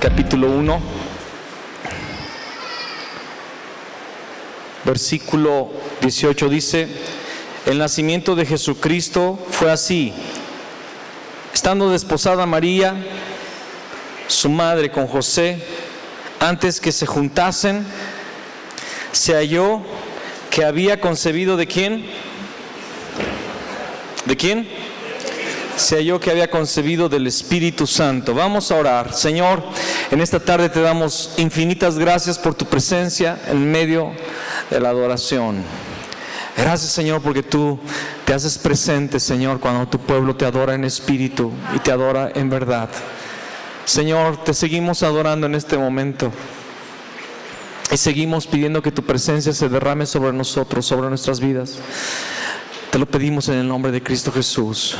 capítulo 1, versículo 18 dice: el nacimiento de Jesucristo fue así. Estando desposada María, su madre, con José, antes que se juntasen, se halló que había concebido ¿de quién? ¿De quién? Se halló que había concebido del Espíritu Santo. Vamos a orar. Señor, en esta tarde te damos infinitas gracias por tu presencia en medio de la adoración. Gracias, Señor, porque tú te haces presente, Señor, cuando tu pueblo te adora en espíritu y te adora en verdad. Señor, te seguimos adorando en este momento y seguimos pidiendo que tu presencia se derrame sobre nosotros, sobre nuestras vidas. Te lo pedimos en el nombre de Cristo Jesús.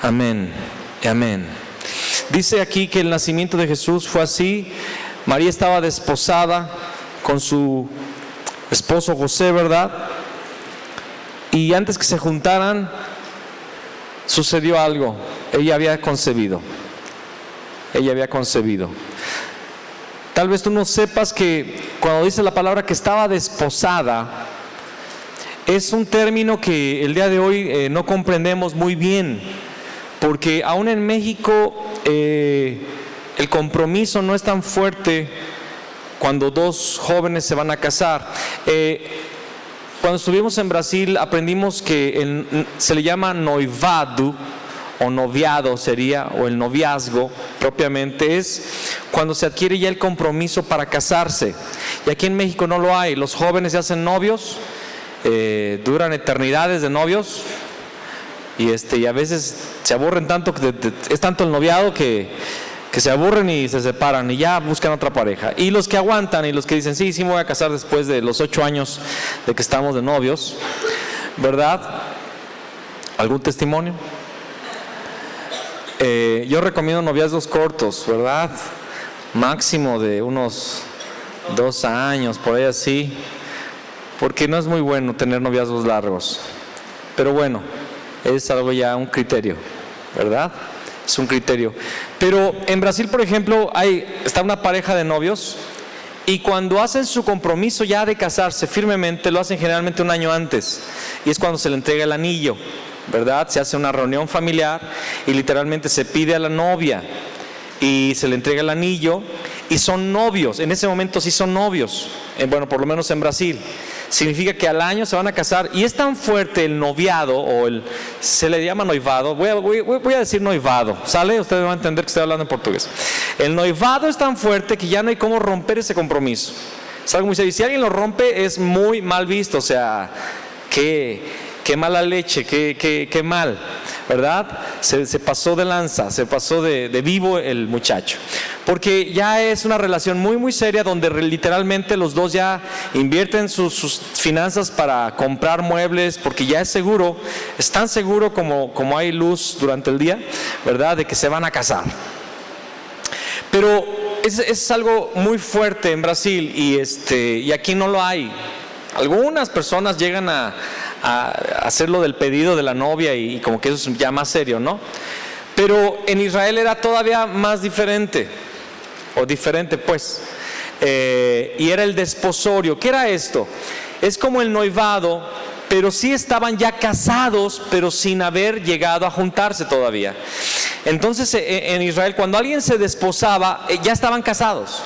Amén y amén. Dice aquí que el nacimiento de Jesús fue así. María estaba desposada con su esposo José, ¿verdad? Y antes que se juntaran, sucedió algo. Ella había concebido. Tal vez tú no sepas que cuando dice la palabra que estaba desposada, es un término que el día de hoy no comprendemos muy bien. Porque aún en México el compromiso no es tan fuerte cuando dos jóvenes se van a casar. Cuando estuvimos en Brasil aprendimos que se le llama noivado o noviado sería, o el noviazgo propiamente, es cuando se adquiere ya el compromiso para casarse. Y aquí en México no lo hay. Los jóvenes se hacen novios, duran eternidades de novios. Y a veces se aburren tanto, es tanto el noviado que se aburren y se separan y ya buscan otra pareja. Y los que aguantan y los que dicen, sí, me voy a casar después de los 8 años de que estamos de novios, ¿verdad? ¿Algún testimonio? Yo recomiendo noviazgos cortos, ¿verdad? Máximo de unos 2 años, por ahí así, porque no es muy bueno tener noviazgos largos. Pero bueno, es algo ya, un criterio, ¿verdad? Es un criterio. Pero en Brasil, por ejemplo, está una pareja de novios y cuando hacen su compromiso ya de casarse firmemente, lo hacen generalmente un año antes. Y es cuando se le entrega el anillo, ¿verdad? Se hace una reunión familiar y literalmente se pide a la novia y se le entrega el anillo y son novios. En ese momento sí son novios. Bueno, por lo menos en Brasil. Significa que al año se van a casar y es tan fuerte el noviado se le llama noivado, voy a decir noivado, ¿sale? Ustedes van a entender que estoy hablando en portugués. El noivado es tan fuerte que ya no hay cómo romper ese compromiso. Es algo muy serio. Y si alguien lo rompe es muy mal visto, o sea, qué mala leche, qué mal, ¿verdad? Se pasó de lanza, se pasó de vivo el muchacho. Porque ya es una relación muy muy seria donde literalmente los dos ya invierten sus finanzas para comprar muebles, porque ya es seguro, es tan seguro como hay luz durante el día, ¿verdad? De que se van a casar. Pero es algo muy fuerte en Brasil y aquí no lo hay. Algunas personas llegan a hacerlo del pedido de la novia y como que eso es ya más serio, ¿no? Pero en Israel era todavía más diferente, pues, y era el desposorio. ¿Qué era esto? Es como el noivado, pero sí estaban ya casados, pero sin haber llegado a juntarse todavía. Entonces en Israel cuando alguien se desposaba, ya estaban casados,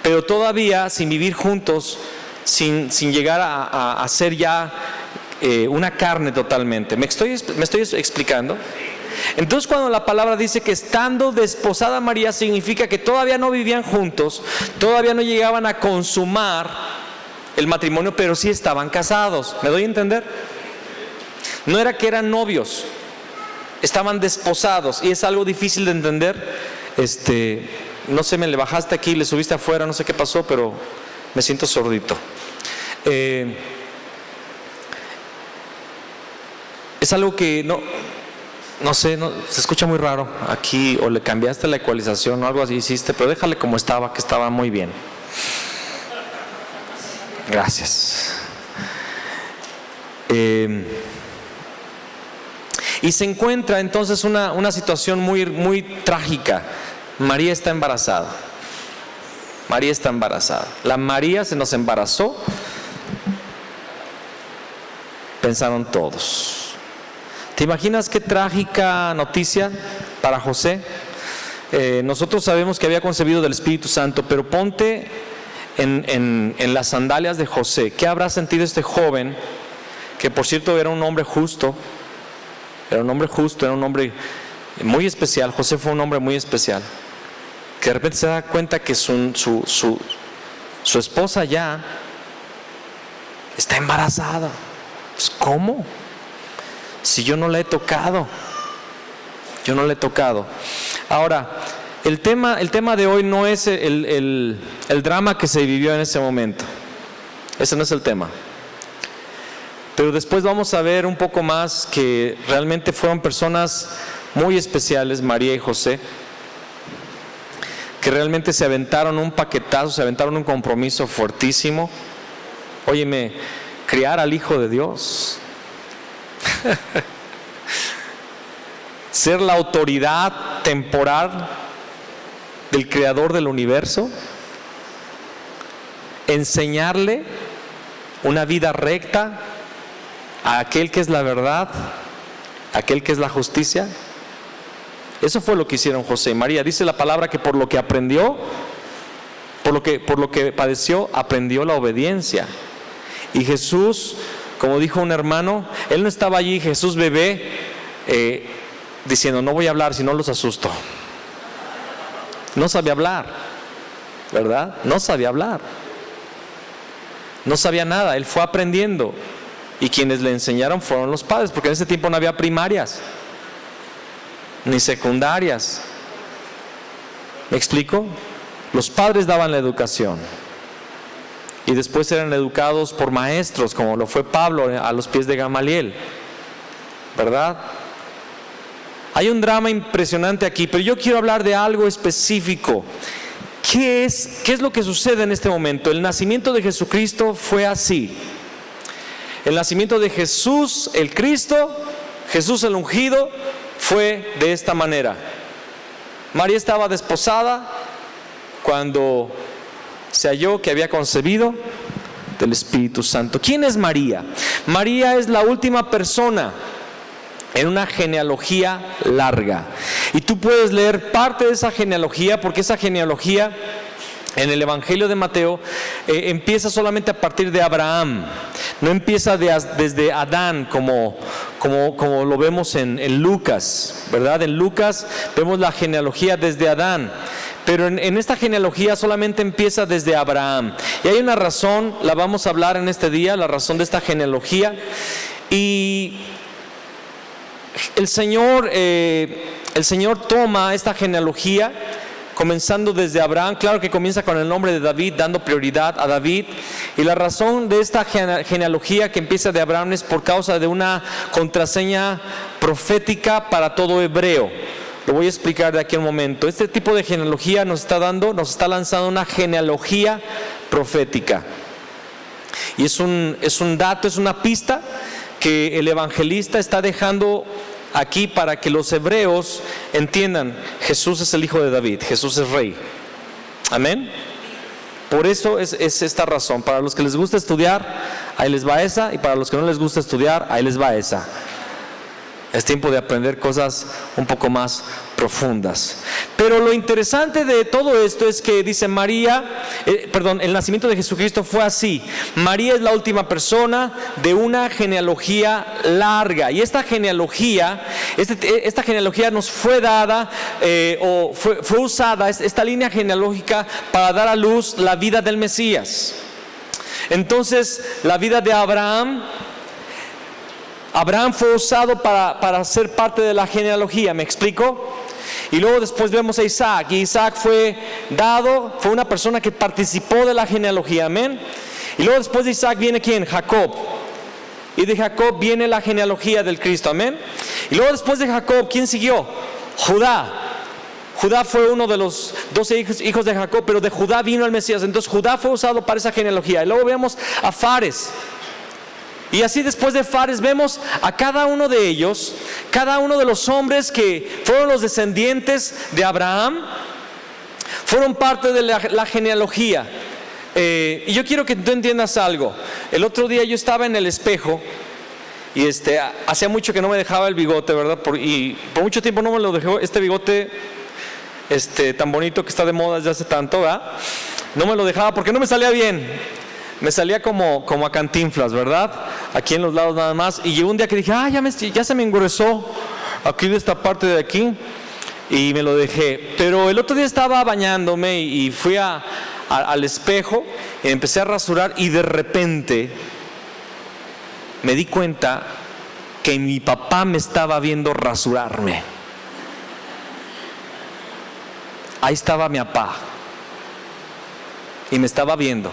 pero todavía sin vivir juntos, sin llegar a ser ya una carne totalmente. ¿Me estoy explicando? Entonces cuando la palabra dice que estando desposada María, significa que todavía no vivían juntos, todavía no llegaban a consumar el matrimonio, pero sí estaban casados. ¿Me doy a entender? No era que eran novios, estaban desposados, y es algo difícil de entender. No sé, me le bajaste aquí, le subiste afuera, no sé qué pasó, pero me siento sordito. Es algo que no sé, se escucha muy raro aquí, o le cambiaste la ecualización o algo así hiciste, pero déjale como estaba, que estaba muy bien. Gracias. Y se encuentra entonces una situación muy, muy trágica María está embarazada. María está embarazada. La María se nos embarazó, pensaron todos. ¿Te imaginas qué trágica noticia para José? Nosotros sabemos que había concebido del Espíritu Santo, pero ponte en las sandalias de José. ¿Qué habrá sentido este joven, que por cierto era un hombre justo? Era un hombre justo, era un hombre muy especial. José fue un hombre muy especial, que de repente se da cuenta que su esposa ya está embarazada. Pues, ¿cómo? Si yo no la he tocado. Yo no la he tocado. Ahora, el tema de hoy no es el drama que se vivió en ese momento. Ese no es el tema. Pero después vamos a ver un poco más que realmente fueron personas muy especiales, María y José, que realmente se aventaron un paquetazo, se aventaron un compromiso fuertísimo. Óyeme, criar al Hijo de Dios, ser la autoridad temporal del Creador del universo, enseñarle una vida recta a aquel que es la verdad, a aquel que es la justicia. Eso fue lo que hicieron José y María. Dice la palabra que por lo que aprendió, por lo que padeció, aprendió la obediencia. Y Jesús, como dijo un hermano, él no estaba allí, Jesús bebé, diciendo, no voy a hablar si no los asusto. No sabía hablar, ¿verdad? No sabía hablar. No sabía nada, él fue aprendiendo. Y quienes le enseñaron fueron los padres, porque en ese tiempo no había primarias, ni secundarias. ¿Me explico? Los padres daban la educación. Y después eran educados por maestros, como lo fue Pablo a los pies de Gamaliel, ¿verdad? Hay un drama impresionante aquí, pero yo quiero hablar de algo específico. ¿Qué es lo que sucede en este momento? El nacimiento de Jesucristo fue así. El nacimiento de Jesús, el Cristo, Jesús el ungido, fue de esta manera. María estaba desposada cuando se halló que había concebido del Espíritu Santo. ¿Quién es María? María es la última persona en una genealogía larga. Y tú puedes leer parte de esa genealogía, porque esa genealogía en el Evangelio de Mateo empieza solamente a partir de Abraham. No empieza desde Adán como lo vemos en Lucas, ¿verdad? En Lucas vemos la genealogía desde Adán. Pero en esta genealogía solamente empieza desde Abraham. Y hay una razón, la vamos a hablar en este día, la razón de esta genealogía. Y el Señor toma esta genealogía, comenzando desde Abraham. Claro que comienza con el nombre de David, dando prioridad a David. Y la razón de esta genealogía que empieza de Abraham es por causa de una contraseña profética para todo hebreo. Lo voy a explicar de aquí a un momento. Este tipo de genealogía nos está lanzando una genealogía profética. Y es un dato, es una pista que el evangelista está dejando aquí para que los hebreos entiendan: Jesús es el hijo de David, Jesús es rey. Amén. Por eso es esta razón. Para los que les gusta estudiar, ahí les va esa, y para los que no les gusta estudiar, ahí les va esa. Es tiempo de aprender cosas un poco más profundas. Pero lo interesante de todo esto es que dice el nacimiento de Jesucristo fue así. María es la última persona de una genealogía larga. Y esta genealogía nos fue dada, fue usada, esta línea genealógica, para dar a luz la vida del Mesías. Entonces, la vida de Abraham fue usado para ser parte de la genealogía, ¿me explico? Y luego después vemos a Isaac, y Isaac fue una persona que participó de la genealogía, amén. Y luego después de Isaac viene ¿quién? Jacob. Y de Jacob viene la genealogía del Cristo, amén. Y luego después de Jacob, ¿quién siguió? Judá. Judá fue uno de los 12 hijos de Jacob, pero de Judá vino el Mesías. Entonces Judá fue usado para esa genealogía. Y luego vemos a Fares. Y así después de Fares vemos a cada uno de ellos, cada uno de los hombres que fueron los descendientes de Abraham, Fueron parte de la genealogía. Y yo quiero que tú entiendas algo. El otro día yo estaba en el espejo y hacía mucho que no me dejaba el bigote, ¿verdad? Y por mucho tiempo no me lo dejó este bigote tan bonito que está de moda desde hace tanto, ¿verdad? No me lo dejaba porque no me salía bien. Me salía como a Cantinflas, ¿verdad? Aquí en los lados nada más. Y llegó un día que dije, ya se me engruesó aquí de esta parte de aquí. Y me lo dejé. Pero el otro día estaba bañándome y fui al espejo y empecé a rasurar y de repente me di cuenta que mi papá me estaba viendo rasurarme. Ahí estaba mi papá y me estaba viendo.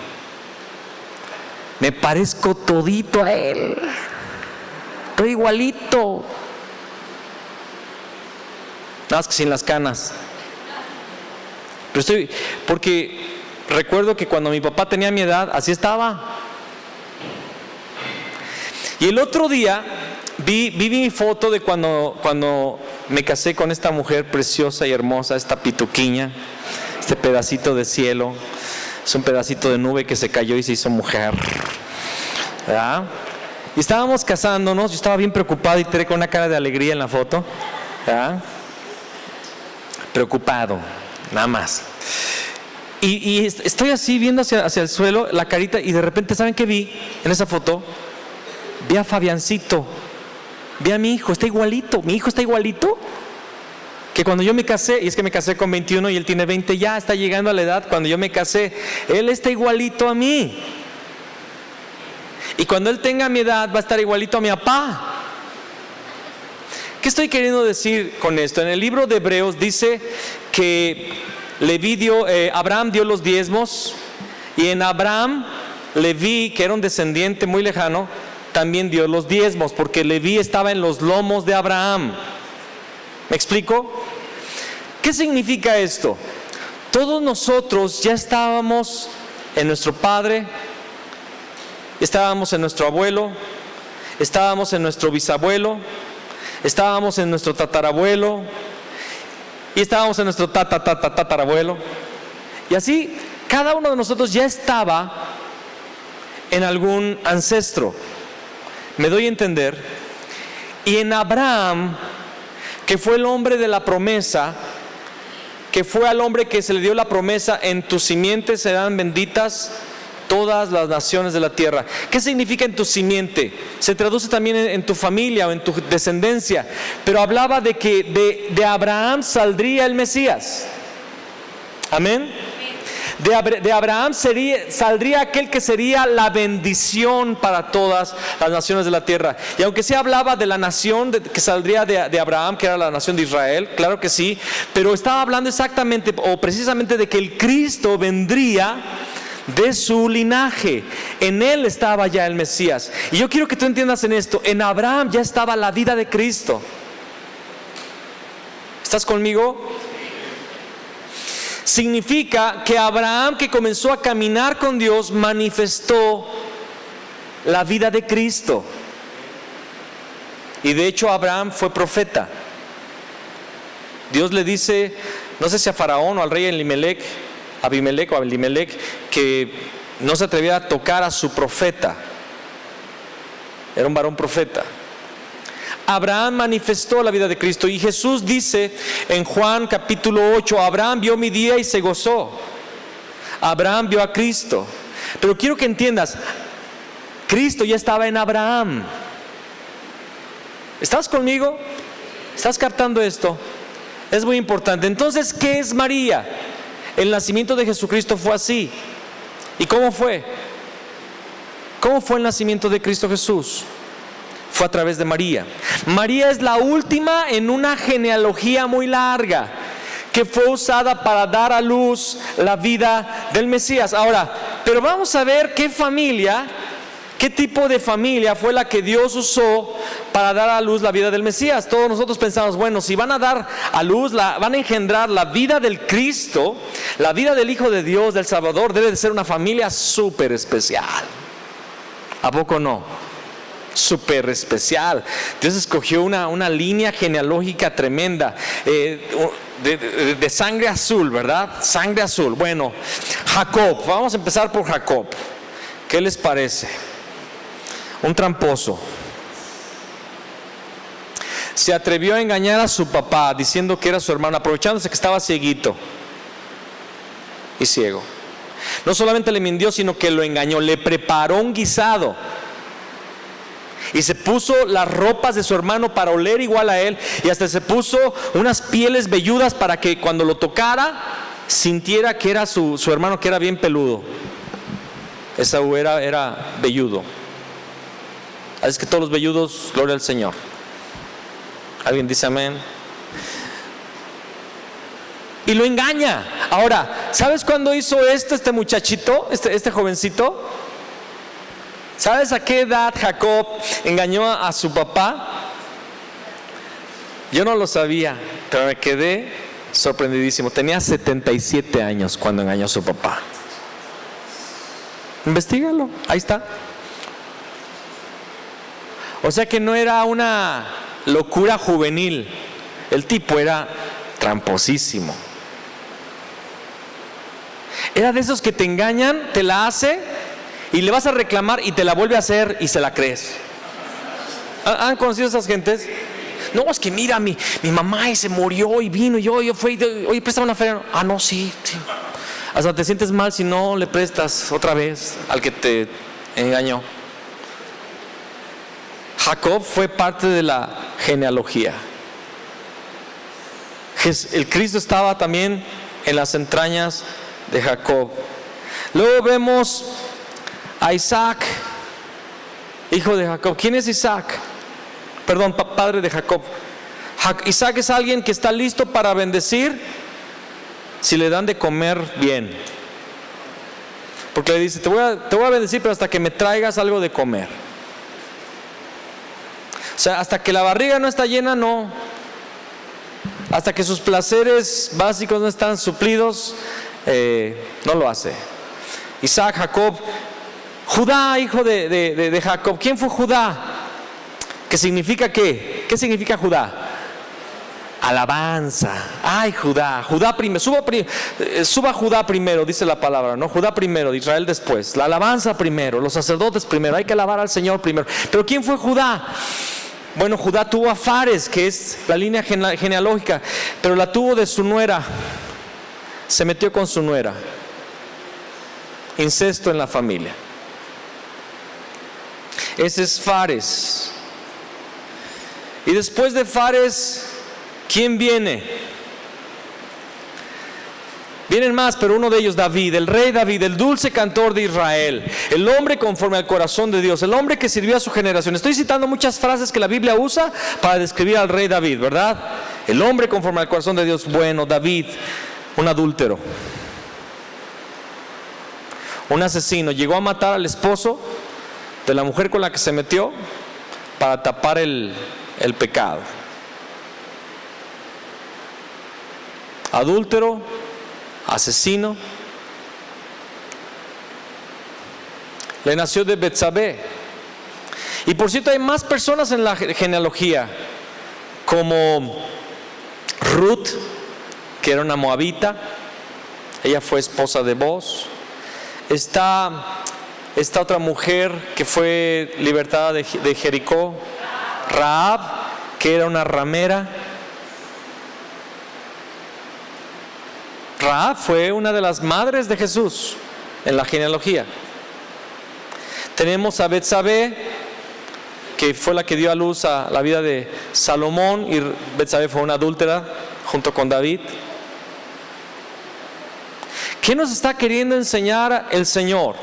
Me parezco todito a él. Estoy igualito. Nada más que sin las canas. Pero porque recuerdo que cuando mi papá tenía mi edad, así estaba. Y el otro día vi mi foto de cuando me casé con esta mujer preciosa y hermosa, esta pituquiña, este pedacito de cielo. Es un pedacito de nube que se cayó y se hizo mujer, ¿verdad? Y estábamos casándonos. Yo estaba bien preocupado y tenía con una cara de alegría en la foto, ¿verdad? Preocupado, nada más. Y estoy así viendo hacia el suelo la carita y de repente, ¿saben qué vi en esa foto? Vi a Fabiancito, vi a mi hijo, está igualito. Mi hijo está igualito que cuando yo me casé. Y es que me casé con 21 y él tiene 20, ya está llegando a la edad cuando yo me casé. Él está igualito a mí. Y cuando él tenga mi edad va a estar igualito a mi papá. ¿Qué estoy queriendo decir con esto? En el libro de Hebreos dice que Abraham dio los diezmos, y en Abraham Leví, que era un descendiente muy lejano, también dio los diezmos, porque Leví estaba en los lomos de Abraham. ¿Me explico? ¿Qué significa esto? Todos nosotros ya estábamos en nuestro padre, estábamos en nuestro abuelo, estábamos en nuestro bisabuelo, estábamos en nuestro tatarabuelo y estábamos en nuestro tatarabuelo. Y así cada uno de nosotros ya estaba en algún ancestro. ¿Me doy a entender? Y en Abraham, que fue el hombre de la promesa, que fue al hombre que se le dio la promesa, en tu simiente serán benditas todas las naciones de la tierra. ¿Qué significa en tu simiente? Se traduce también en tu familia o en tu descendencia, pero hablaba de que de Abraham saldría el Mesías. Amén. De Abraham saldría aquel que sería la bendición para todas las naciones de la tierra. Y aunque se hablaba de la nación que saldría de Abraham, que era la nación de Israel, claro que sí, pero estaba hablando exactamente o precisamente de que el Cristo vendría de su linaje. En él estaba ya el Mesías. Y yo quiero que tú entiendas en esto: en Abraham ya estaba la vida de Cristo. ¿Estás conmigo? Significa que Abraham, que comenzó a caminar con Dios, manifestó la vida de Cristo. Y de hecho Abraham fue profeta. Dios le dice, no sé si a Faraón o al rey Abimelec, que no se atreviera a tocar a su profeta. Era un varón profeta. Abraham manifestó la vida de Cristo. Y Jesús dice en Juan capítulo 8, Abraham vio mi día y se gozó. Abraham vio a Cristo. Pero quiero que entiendas, Cristo ya estaba en Abraham. ¿Estás conmigo? ¿Estás captando esto? Es muy importante. Entonces, ¿qué es María? El nacimiento de Jesucristo fue así. ¿Y cómo fue? ¿Cómo fue el nacimiento de Cristo Jesús? Fue a través de María. María es la última en una genealogía muy larga que fue usada para dar a luz la vida del Mesías. Ahora, pero vamos a ver qué tipo de familia fue la que Dios usó para dar a luz la vida del Mesías. Todos nosotros pensamos, bueno, si van a dar a luz, van a engendrar la vida del Cristo, la vida del Hijo de Dios, del Salvador, debe de ser una familia súper especial. ¿A poco no? súper especial. Dios escogió una línea genealógica tremenda, de sangre azul, ¿verdad? Sangre azul. Bueno, Jacob, vamos a empezar por Jacob. ¿Qué les parece? Un tramposo. Se atrevió a engañar a su papá diciendo que era su hermano, aprovechándose que estaba cieguito y ciego. No solamente le mintió, sino que lo engañó. Le preparó un guisado y se puso las ropas de su hermano para oler igual a él, y hasta se puso unas pieles velludas para que cuando lo tocara sintiera que era su hermano, que era bien peludo. Esaú era velludo. Así que todos los velludos, gloria al Señor. ¿Alguien dice amén? Y lo engaña. Ahora, ¿sabes cuándo hizo esto este muchachito, este jovencito? ¿Sabes a qué edad Jacob engañó a su papá? Yo no lo sabía, pero me quedé sorprendidísimo. Tenía 77 años cuando engañó a su papá. Investígalo, ahí está. O sea que no era una locura juvenil. El tipo era tramposísimo. Era de esos que te engañan, te la hace y le vas a reclamar y te la vuelve a hacer y se la crees. ¿Han conocido esas gentes? No, es que mira, mi mamá y se murió y vino y yo fui, oye, préstame una feria. Ah, no, sí. Hasta te sientes mal si no le prestas otra vez al que te engañó. Jacob fue parte de la genealogía. El Cristo estaba también en las entrañas de Jacob. Luego vemos a Isaac, hijo de Jacob. ¿Quién es Isaac? Perdón, padre de Jacob. Isaac es alguien que está listo para bendecir si le dan de comer bien. Porque le dice, te voy a bendecir, pero hasta que me traigas algo de comer. O sea, hasta que la barriga no está llena, no. Hasta que sus placeres básicos no están suplidos, no lo hace. Isaac, Jacob, Judá, hijo de Jacob. ¿Quién fue Judá? ¿Qué significa qué? ¿Qué significa Judá? Alabanza. Ay, Judá primero. Suba Judá primero, dice la palabra, ¿no? Judá primero, Israel después. La alabanza primero, los sacerdotes primero. Hay que alabar al Señor primero. Pero ¿quién fue Judá? Bueno, Judá tuvo a Fares, que es la línea genealógica, pero la tuvo de su nuera. Se metió con su nuera. Incesto en la familia. Ese es Fares. Y después de Fares, ¿quién viene? Vienen más, pero uno de ellos, David, el rey David, el dulce cantor de Israel, el hombre conforme al corazón de Dios, el hombre que sirvió a su generación. Estoy citando muchas frases que la Biblia usa para describir al rey David, ¿verdad? El hombre conforme al corazón de Dios. Bueno, David, un adúltero, un asesino, llegó a matar al esposo de la mujer con la que se metió para tapar el pecado. Adúltero, asesino. Le nació de Betsabé. Y por cierto, hay más personas en la genealogía, como Ruth, que era una moabita. Ella fue esposa de Boaz. Está esta otra mujer que fue libertada de Jericó, Rahab, que era una ramera. Rahab fue una de las madres de Jesús en la genealogía. Tenemos a Betsabé, que fue la que dio a luz a la vida de Salomón, y Betsabé fue una adúltera junto con David. ¿Qué nos está queriendo enseñar el Señor?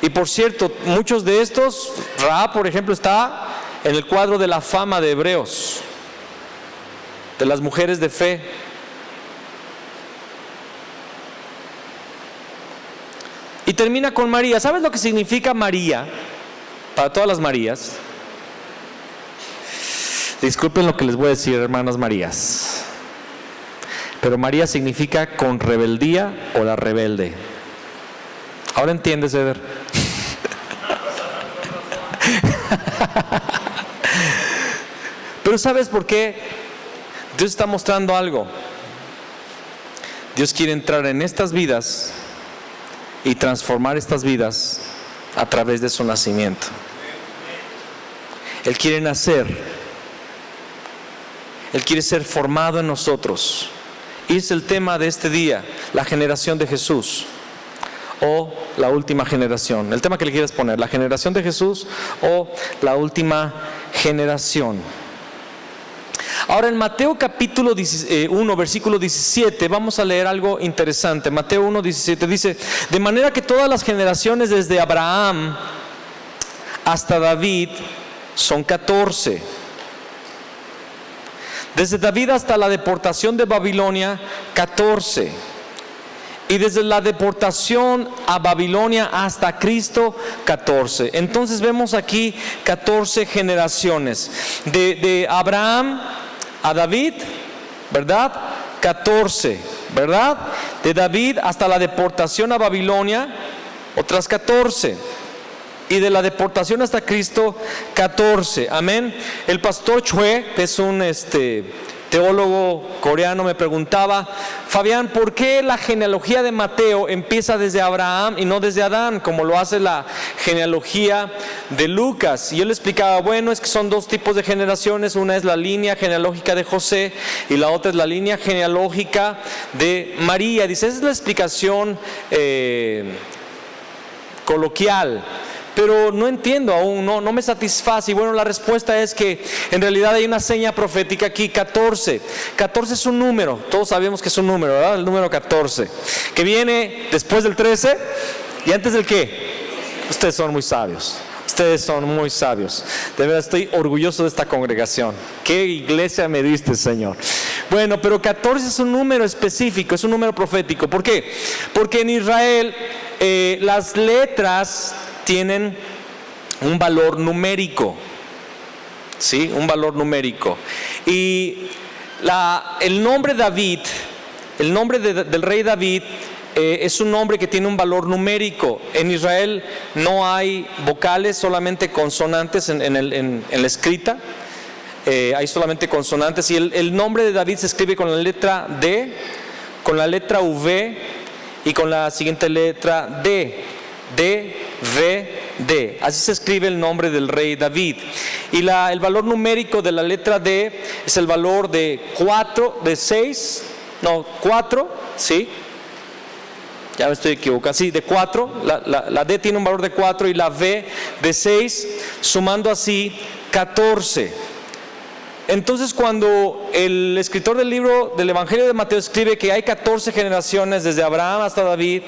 Y por cierto, muchos de estos, Rahab, por ejemplo, está en el cuadro de la fama de Hebreos, de las mujeres de fe. Y termina con María. ¿Sabes lo que significa María? Para todas las Marías. Disculpen lo que les voy a decir, hermanas Marías, pero María significa con rebeldía o la rebelde. Ahora entiendes, Eder. Pero ¿sabes por qué? Dios está mostrando algo. Dios quiere entrar en estas vidas y transformar estas vidas a través de su nacimiento. Él quiere nacer. Él quiere ser formado en nosotros. Y es el tema de este día, la generación de Jesús o la última generación. El tema que le quieres poner, la generación de Jesús o la última generación. Ahora en Mateo capítulo 1, versículo 17, vamos a leer algo interesante. Mateo 1, 17 dice: de manera que todas las generaciones desde Abraham hasta David son 14. Desde David hasta la deportación de Babilonia, 14. Y desde la deportación a Babilonia hasta Cristo, 14. Entonces vemos aquí 14 generaciones. De Abraham a David, ¿verdad? 14, ¿verdad? De David hasta la deportación a Babilonia, otras 14. Y de la deportación hasta Cristo, 14. Amén. El pastor Chue, que es un teólogo coreano, me preguntaba: Fabián, ¿por qué la genealogía de Mateo empieza desde Abraham y no desde Adán, como lo hace la genealogía de Lucas? Y yo le explicaba: bueno, es que son dos tipos de generaciones. Una es la línea genealógica de José y la otra es la línea genealógica de María. Dice, esa es la explicación coloquial. Pero no entiendo aún, no me satisface. Y bueno, la respuesta es que en realidad hay una seña profética aquí, 14. 14 es un número, todos sabemos que es un número, ¿verdad? El número 14, que viene después del 13 y antes del ¿qué? Ustedes son muy sabios. Ustedes son muy sabios. De verdad estoy orgulloso de esta congregación. ¿Qué iglesia me diste, Señor? Bueno, pero 14 es un número específico, es un número profético. ¿Por qué? Porque en Israel las letras tienen un valor numérico, ¿sí? Un valor numérico. Y el nombre David, el nombre del rey David, es un nombre que tiene un valor numérico. En Israel no hay vocales, solamente consonantes en la escrita. Hay solamente consonantes. Y el nombre de David se escribe con la letra D, con la letra V y con la siguiente letra D. D, V, D. Así se escribe el nombre del rey David. Y el valor numérico de la letra D es el valor de 4, ¿sí? Ya me estoy equivocando. Sí, de 4. La D tiene un valor de 4 y la V de 6, sumando así 14. Entonces, cuando el escritor del libro del Evangelio de Mateo escribe que hay 14 generaciones desde Abraham hasta David,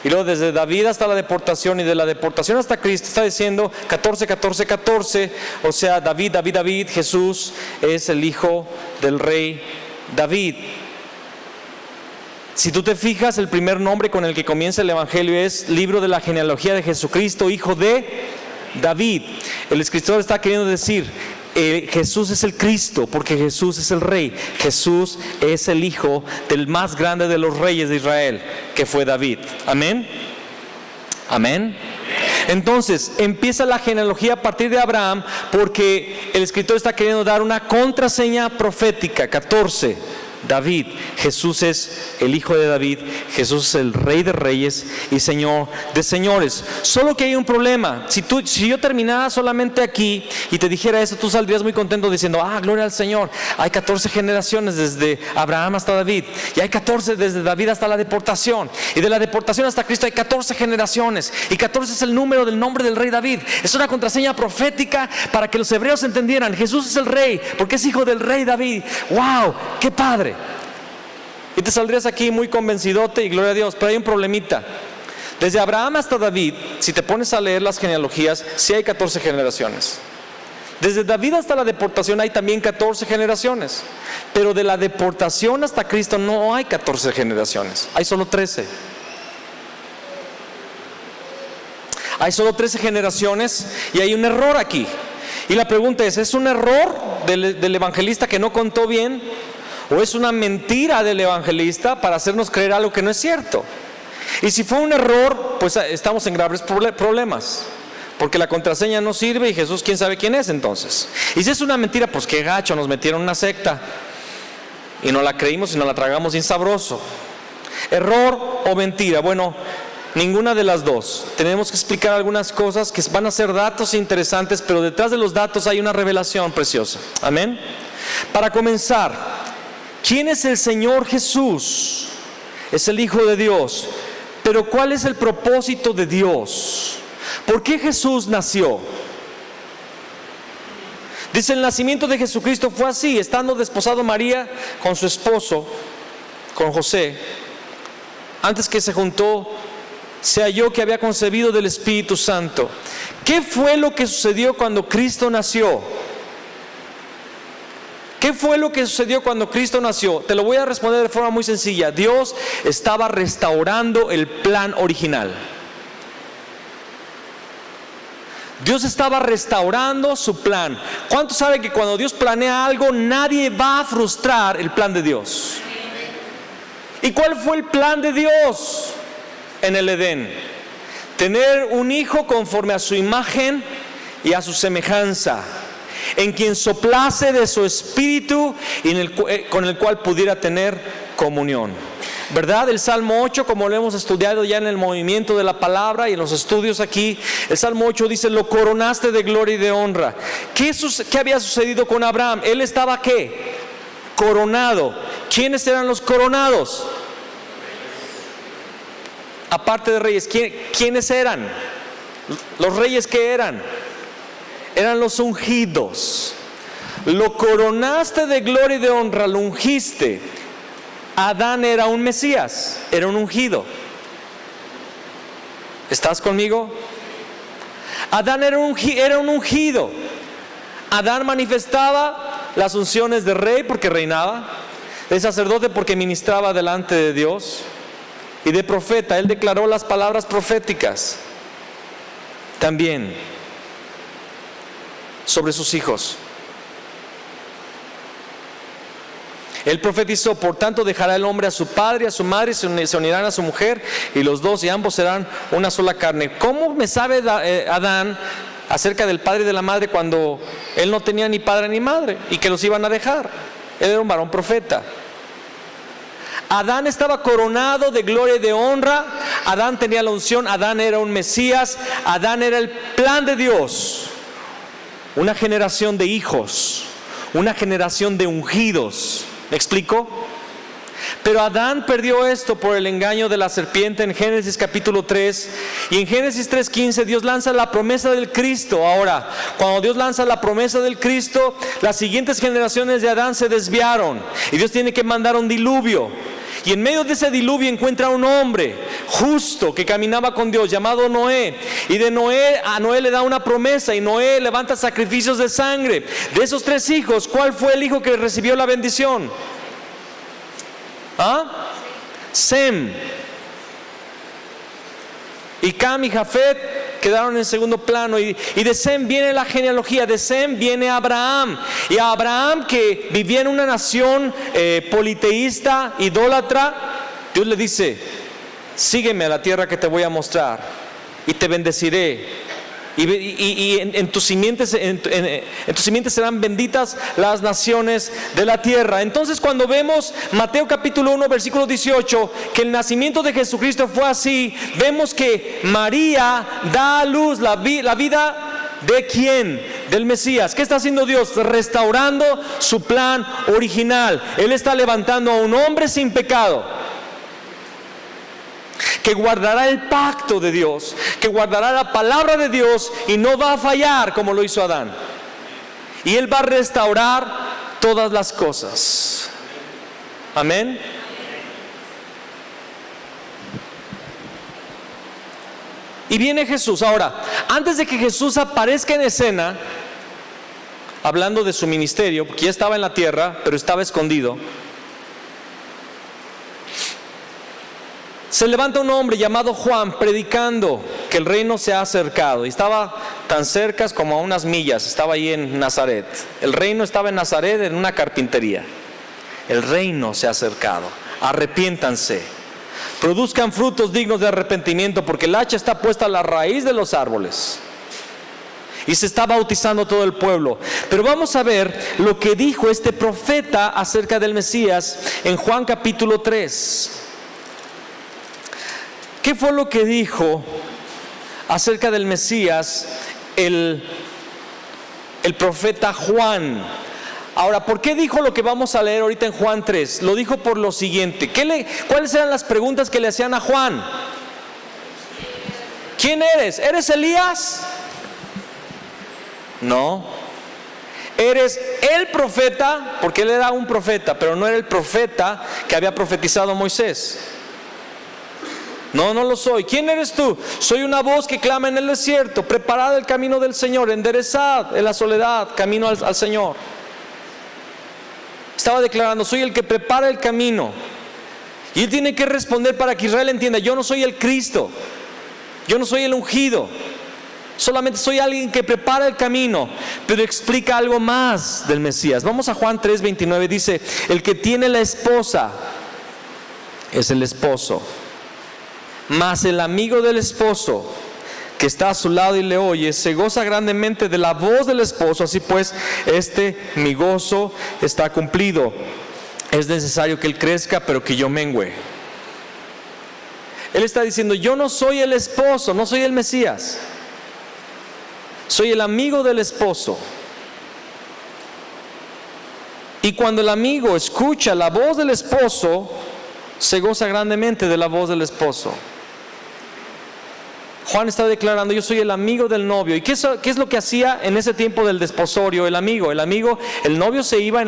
y luego desde David hasta la deportación y de la deportación hasta Cristo, está diciendo 14, 14, 14, o sea, David, David, David, Jesús es el hijo del rey David. Si tú te fijas, el primer nombre con el que comienza el Evangelio es libro de la genealogía de Jesucristo, hijo de David. El escritor está queriendo decir: Jesús es el Cristo, porque Jesús es el Rey. Jesús es el hijo del más grande de los reyes de Israel, que fue David. Amén. Amén. Entonces empieza la genealogía a partir de Abraham, porque el escritor está queriendo dar una contraseña profética. 14. David, Jesús es el hijo de David, Jesús es el rey de reyes y señor de señores. Solo que hay un problema. Si yo terminara solamente aquí y te dijera eso, tú saldrías muy contento diciendo: gloria al Señor, hay 14 generaciones desde Abraham hasta David, y hay 14 desde David hasta la deportación, y de la deportación hasta Cristo hay 14 generaciones, y 14 es el número del nombre del rey David. Es una contraseña profética para que los hebreos entendieran: Jesús es el rey porque es hijo del rey David. ¡Wow! ¡Qué padre! Y te saldrías aquí muy convencidote y gloria a Dios. Pero hay un problemita. Desde Abraham hasta David, si te pones a leer las genealogías, sí hay 14 generaciones. Desde David hasta la deportación hay también 14 generaciones. Pero de la deportación hasta Cristo no hay 14 generaciones, hay solo 13. Hay solo 13 generaciones y hay un error aquí. Y la pregunta ¿es un error del evangelista que no contó bien? ¿O es una mentira del evangelista para hacernos creer algo que no es cierto? Y si fue un error, pues estamos en graves problemas. porque la contraseña no sirve y Jesús quién sabe quién es entonces. Y si es una mentira, pues qué gacho, nos metieron en una secta y no la creímos y nos la tragamos bien sabroso. ¿Error o mentira? Bueno, ninguna de las dos. Tenemos que explicar algunas cosas que van a ser datos interesantes, pero detrás de los datos hay una revelación preciosa. Amén. Para comenzar, ¿quién es el Señor Jesús? Es el Hijo de Dios. Pero ¿cuál es el propósito de Dios? ¿Por qué Jesús nació? Dice, el nacimiento de Jesucristo fue así: estando desposado María con su esposo, con José, antes que se juntó, se halló que había concebido del Espíritu Santo. ¿Qué fue lo que sucedió cuando Cristo nació? ¿Qué fue lo que sucedió cuando Cristo nació? Te lo voy a responder de forma muy sencilla. Dios estaba restaurando el plan original. Dios estaba restaurando su plan. ¿Cuántos saben que cuando Dios planea algo, nadie va a frustrar el plan de Dios? ¿Y cuál fue el plan de Dios en el Edén? Tener un hijo conforme a su imagen y a su semejanza, en quien soplase de su espíritu y con el cual pudiera tener comunión. ¿Verdad? El Salmo 8, como lo hemos estudiado ya en el movimiento de la palabra y en los estudios aquí, el Salmo 8 dice: lo coronaste de gloria y de honra. ¿Qué había sucedido con Abraham? Él estaba ¿qué? Coronado. ¿Quiénes eran los coronados? Aparte de reyes, ¿quiénes eran? Los reyes, ¿qué eran? Eran los ungidos. Lo coronaste de gloria y de honra, lo ungiste. Adán era un Mesías, era un ungido. ¿Estás conmigo? Adán era un ungido. Adán manifestaba las unciones de rey porque reinaba, de sacerdote porque ministraba delante de Dios, y de profeta. Él declaró las palabras proféticas también sobre sus hijos. Él profetizó: por tanto dejará el hombre a su padre y a su madre, se unirán a su mujer, y los dos y ambos serán una sola carne. ¿Cómo me sabe Adán acerca del padre y de la madre cuando él no tenía ni padre ni madre y que los iban a dejar? Él era un varón profeta. Adán estaba coronado de gloria y de honra. Adán tenía la unción. Adán era un Mesías. Adán era el plan de Dios. Una generación de hijos, una generación de ungidos. ¿Me explico? Pero Adán perdió esto por el engaño de la serpiente en Génesis capítulo 3. Y en Génesis 3:15 Dios lanza la promesa del Cristo. Ahora, cuando Dios lanza la promesa del Cristo, las siguientes generaciones de Adán se desviaron. Y Dios tiene que mandar un diluvio. Y en medio de ese diluvio encuentra un hombre justo que caminaba con Dios, llamado Noé. Y de Noé, a Noé le da una promesa, y Noé levanta sacrificios de sangre. De esos 3 hijos, ¿cuál fue el hijo que recibió la bendición? Sem. Y Cam y Jafet quedaron en segundo plano, y de Sem viene la genealogía. De Sem viene Abraham, y a Abraham, que vivía en una nación politeísta, idólatra, Dios le dice: sígueme a la tierra que te voy a mostrar y te bendeciré, y en tus simientes serán benditas las naciones de la tierra. Entonces, cuando vemos Mateo capítulo 1 versículo 18, que el nacimiento de Jesucristo fue así, vemos que María da a luz la vida ¿de quién? Del Mesías. ¿Qué está haciendo Dios? Restaurando su plan original. Él está levantando a un hombre sin pecado, que guardará el pacto de Dios, que guardará la palabra de Dios y no va a fallar como lo hizo Adán. Y Él va a restaurar todas las cosas. Amén. Y viene Jesús. Ahora, antes de que Jesús aparezca en escena, hablando de su ministerio, porque ya estaba en la tierra, pero estaba escondido, se levanta un hombre llamado Juan predicando que el reino se ha acercado. Y estaba tan cerca como a unas millas. Estaba ahí en Nazaret. El reino estaba en Nazaret, en una carpintería. El reino se ha acercado. Arrepiéntanse. Produzcan frutos dignos de arrepentimiento, porque el hacha está puesta a la raíz de los árboles. y se está bautizando todo el pueblo. Pero vamos a ver lo que dijo este profeta acerca del Mesías en Juan capítulo 3. ¿Qué fue lo que dijo acerca del Mesías el profeta Juan? Ahora, ¿por qué dijo lo que vamos a leer ahorita en Juan 3? Lo dijo por lo siguiente. ¿Cuáles eran las preguntas que le hacían a Juan? ¿Quién eres? ¿Eres Elías? No. ¿Eres el profeta? Porque él era un profeta, pero no era el profeta que había profetizado Moisés. No, no lo soy. ¿Quién eres tú? Soy una voz que clama en el desierto: preparad el camino del Señor, enderezad en la soledad camino al Señor. Estaba declarando: soy el que prepara el camino. Y él tiene que responder para que Israel entienda: yo no soy el Cristo, yo no soy el ungido, solamente soy alguien que prepara el camino. Pero explica algo más del Mesías. Vamos a Juan 3:29. Dice: el que tiene la esposa es el esposo, mas el amigo del esposo que está a su lado y le oye, se goza grandemente de la voz del esposo. Así pues, mi gozo está cumplido. Es necesario que él crezca, pero que yo mengüe. Él está diciendo: yo no soy el esposo, no soy el Mesías, soy el amigo del esposo. Y cuando el amigo escucha la voz del esposo, se goza grandemente de la voz del esposo. Juan está declarando: yo soy el amigo del novio. ¿Y qué es lo que hacía en ese tiempo del desposorio el amigo? El novio se iba,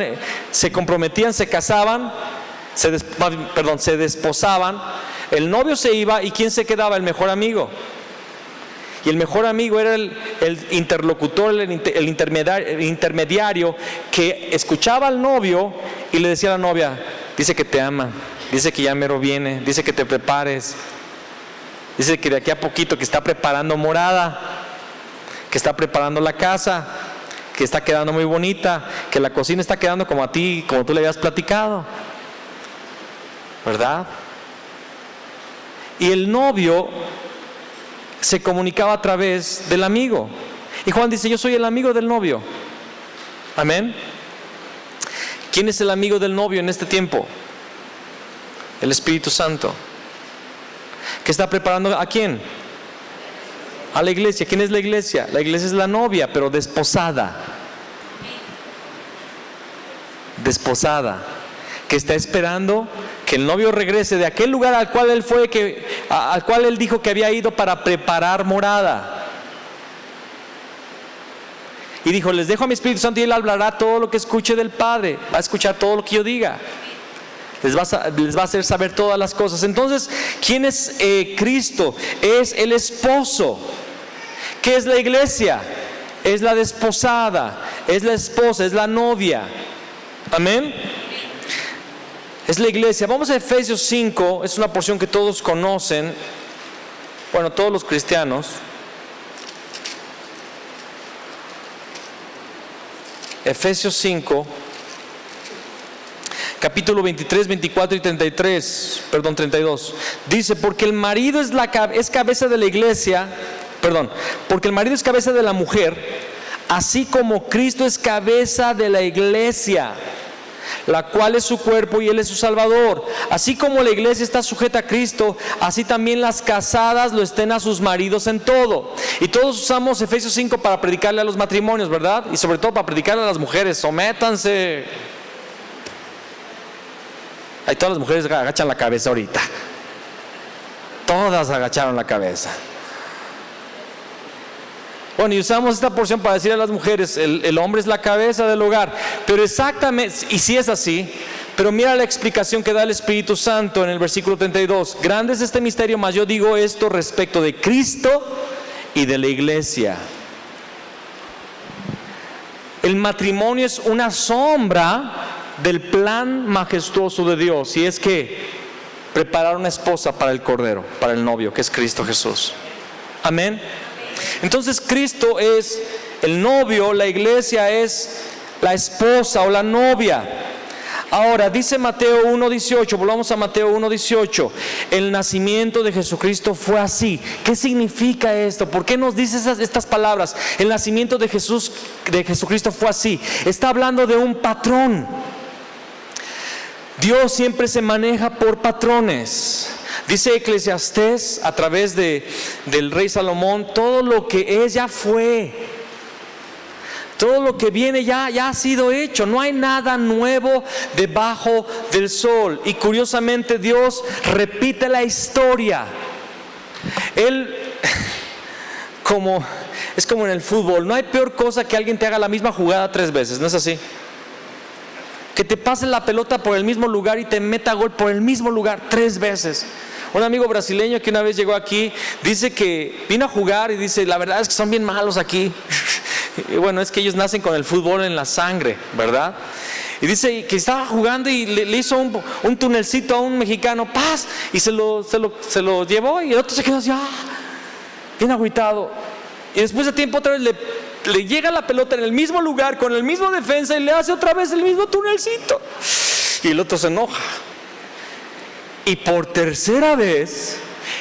se comprometían, se casaban, se desposaban. El novio se iba, ¿y quién se quedaba? El mejor amigo. Y el mejor amigo era el interlocutor, el intermediario que escuchaba al novio y le decía a la novia: dice que te ama, dice que ya mero viene, dice que te prepares. Dice que de aquí a poquito que está preparando morada, que está preparando la casa, que está quedando muy bonita, que la cocina está quedando como a ti, como tú le habías platicado, ¿verdad? Y el novio se comunicaba a través del amigo. Y Juan dice: yo soy el amigo del novio. Amén. ¿Quién es el amigo del novio en este tiempo? El Espíritu Santo. ¿Que está preparando a quién? A la iglesia. ¿Quién es la iglesia? La iglesia es la novia, pero desposada. Desposada. Que está esperando que el novio regrese de aquel lugar al cual él fue, al cual él dijo que había ido para preparar morada. Y dijo: les dejo a mi Espíritu Santo y él hablará todo lo que escuche del Padre. Va a escuchar todo lo que yo diga. Les va a hacer saber todas las cosas. Entonces, ¿quién es Cristo? Es el esposo. ¿Qué es la iglesia? Es la desposada, es la esposa, es la novia. Amén. Es la iglesia. Vamos a Efesios 5. Es una porción que todos conocen. Bueno, todos los cristianos. Efesios 5. Capítulo 23, 24 y 32. Dice: porque el marido es cabeza de la iglesia, porque el marido es cabeza de la mujer, así como Cristo es cabeza de la iglesia, la cual es su cuerpo y él es su salvador. Así como la iglesia está sujeta a Cristo, así también las casadas lo estén a sus maridos en todo. Y todos usamos Efesios 5 para predicarle a los matrimonios, ¿verdad? Y sobre todo para predicarle a las mujeres: sométanse. Ahí todas las mujeres agachan la cabeza ahorita. Todas agacharon la cabeza. Bueno, y usamos esta porción para decir a las mujeres: el hombre es la cabeza del hogar. Pero exactamente, y sí es así, pero mira la explicación que da el Espíritu Santo en el versículo 32. Grande es este misterio, mas yo digo esto respecto de Cristo y de la iglesia. El matrimonio es una sombra del plan majestuoso de Dios, y es que preparar una esposa para el Cordero, para el novio, que es Cristo Jesús. Amén. Entonces Cristo es el novio, la iglesia es la esposa o la novia. Ahora, dice Mateo 1:18, volvamos a Mateo 1:18, el nacimiento de Jesucristo fue así. ¿Qué significa esto? ¿Por qué nos dice estas palabras? El nacimiento de Jesucristo fue así. Está hablando de un patrón. Dios siempre se maneja por patrones. Dice Eclesiastés a través del rey Salomón, todo lo que es ya fue. Todo lo que viene ya ha sido hecho. No hay nada nuevo debajo del sol. Y curiosamente Dios repite la historia. Él, es como en el fútbol. No hay peor cosa que alguien te haga la misma jugada 3 veces. ¿No es así? Que te pase la pelota por el mismo lugar y te meta gol por el mismo lugar 3 veces. Un amigo brasileño que una vez llegó aquí dice que vino a jugar y dice, la verdad es que son bien malos aquí. Y bueno, es que ellos nacen con el fútbol en la sangre, ¿verdad? Y dice que estaba jugando y le hizo un tunelcito a un mexicano, ¡paz! Y se lo llevó y el otro se quedó así, bien agüitado. Y después de tiempo otra vez le llega la pelota en el mismo lugar, con el mismo defensa, y le hace otra vez el mismo tunelcito. Y el otro se enoja. Y por tercera vez,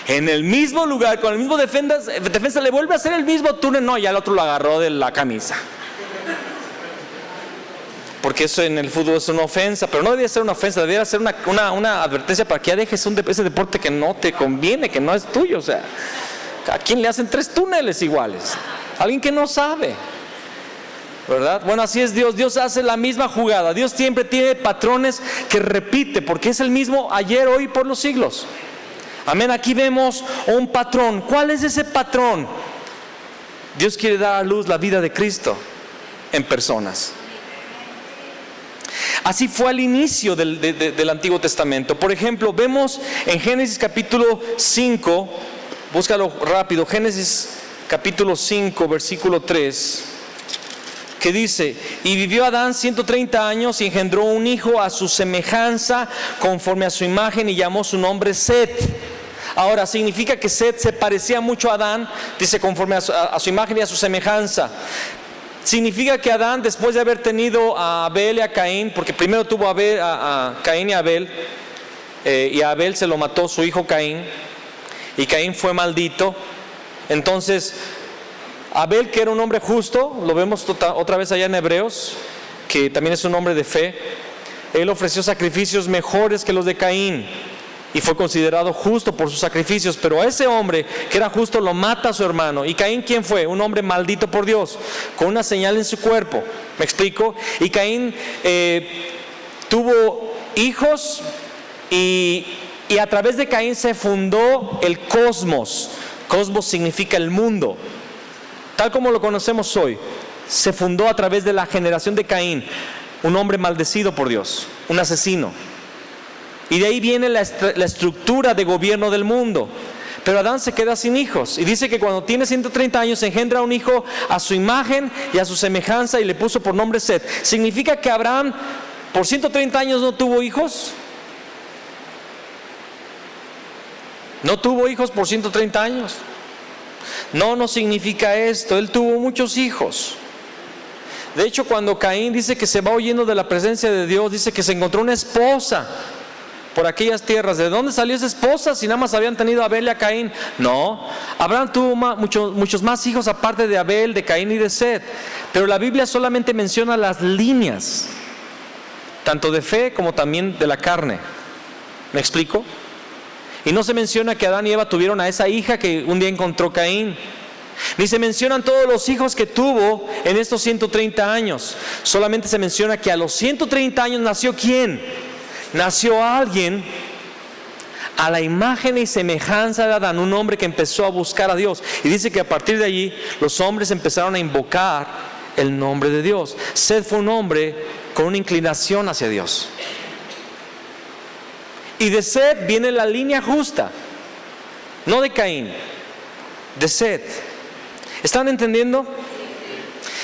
en el mismo lugar, con el mismo defensa, le vuelve a hacer el mismo túnel. No, ya el otro lo agarró de la camisa. Porque eso en el fútbol es una ofensa, pero no debería ser una ofensa, debería ser una advertencia para que ya dejes ese deporte que no te conviene, que no es tuyo. O sea, ¿a quién le hacen 3 túneles iguales? Alguien que no sabe, ¿verdad? Bueno, así es Dios. Dios hace la misma jugada. Dios siempre tiene patrones que repite, porque es el mismo ayer, hoy, por los siglos. Amén. Aquí vemos un patrón. ¿Cuál es ese patrón? Dios quiere dar a luz la vida de Cristo en personas. Así fue al inicio del Antiguo Testamento. Por ejemplo, vemos en Génesis capítulo 5, búscalo rápido, Génesis capítulo 5, versículo 3, que dice: y vivió Adán 130 años y engendró un hijo a su semejanza, conforme a su imagen, y llamó su nombre Set. Ahora, significa que Set se parecía mucho a Adán, dice conforme a su imagen y a su semejanza. Significa que Adán, después de haber tenido a Abel y a Caín, porque primero tuvo a Caín y a Abel, y a Abel se lo mató su hijo Caín, y Caín fue maldito. Entonces Abel, que era un hombre justo, lo vemos otra vez allá en Hebreos, que también es un hombre de fe, él ofreció sacrificios mejores que los de Caín y fue considerado justo por sus sacrificios. Pero a ese hombre que era justo lo mata a su hermano. ¿Y Caín quién fue? Un hombre maldito por Dios, con una señal en su cuerpo. ¿Me explico? Y Caín tuvo hijos y a través de Caín se fundó el cosmos. Cosmos significa el mundo, tal como lo conocemos hoy. Se fundó a través de la generación de Caín, un hombre maldecido por Dios, un asesino. Y de ahí viene la estructura de gobierno del mundo. Pero Adán se queda sin hijos. Y dice que cuando tiene 130 años engendra un hijo a su imagen y a su semejanza y le puso por nombre Set. ¿Significa que Abraham por 130 años no tuvo hijos? ¿No tuvo hijos por 130 años? No significa esto. Él tuvo muchos hijos. De hecho, cuando Caín dice que se va huyendo de la presencia de Dios, dice que se encontró una esposa por aquellas tierras. ¿De dónde salió esa esposa si nada más habían tenido a Abel y a Caín? No, Abraham tuvo muchos más hijos aparte de Abel, de Caín y de Set. Pero la Biblia solamente menciona las líneas, tanto de fe como también de la carne. ¿Me explico? Y no se menciona que Adán y Eva tuvieron a esa hija que un día encontró Caín. Ni se mencionan todos los hijos que tuvo en estos 130 años. Solamente se menciona que a los 130 años nació ¿quién? Nació alguien a la imagen y semejanza de Adán, un hombre que empezó a buscar a Dios. Y dice que a partir de allí los hombres empezaron a invocar el nombre de Dios. Set fue un hombre con una inclinación hacia Dios. Y de Set viene la línea justa, no de Caín, de Set. ¿Están entendiendo?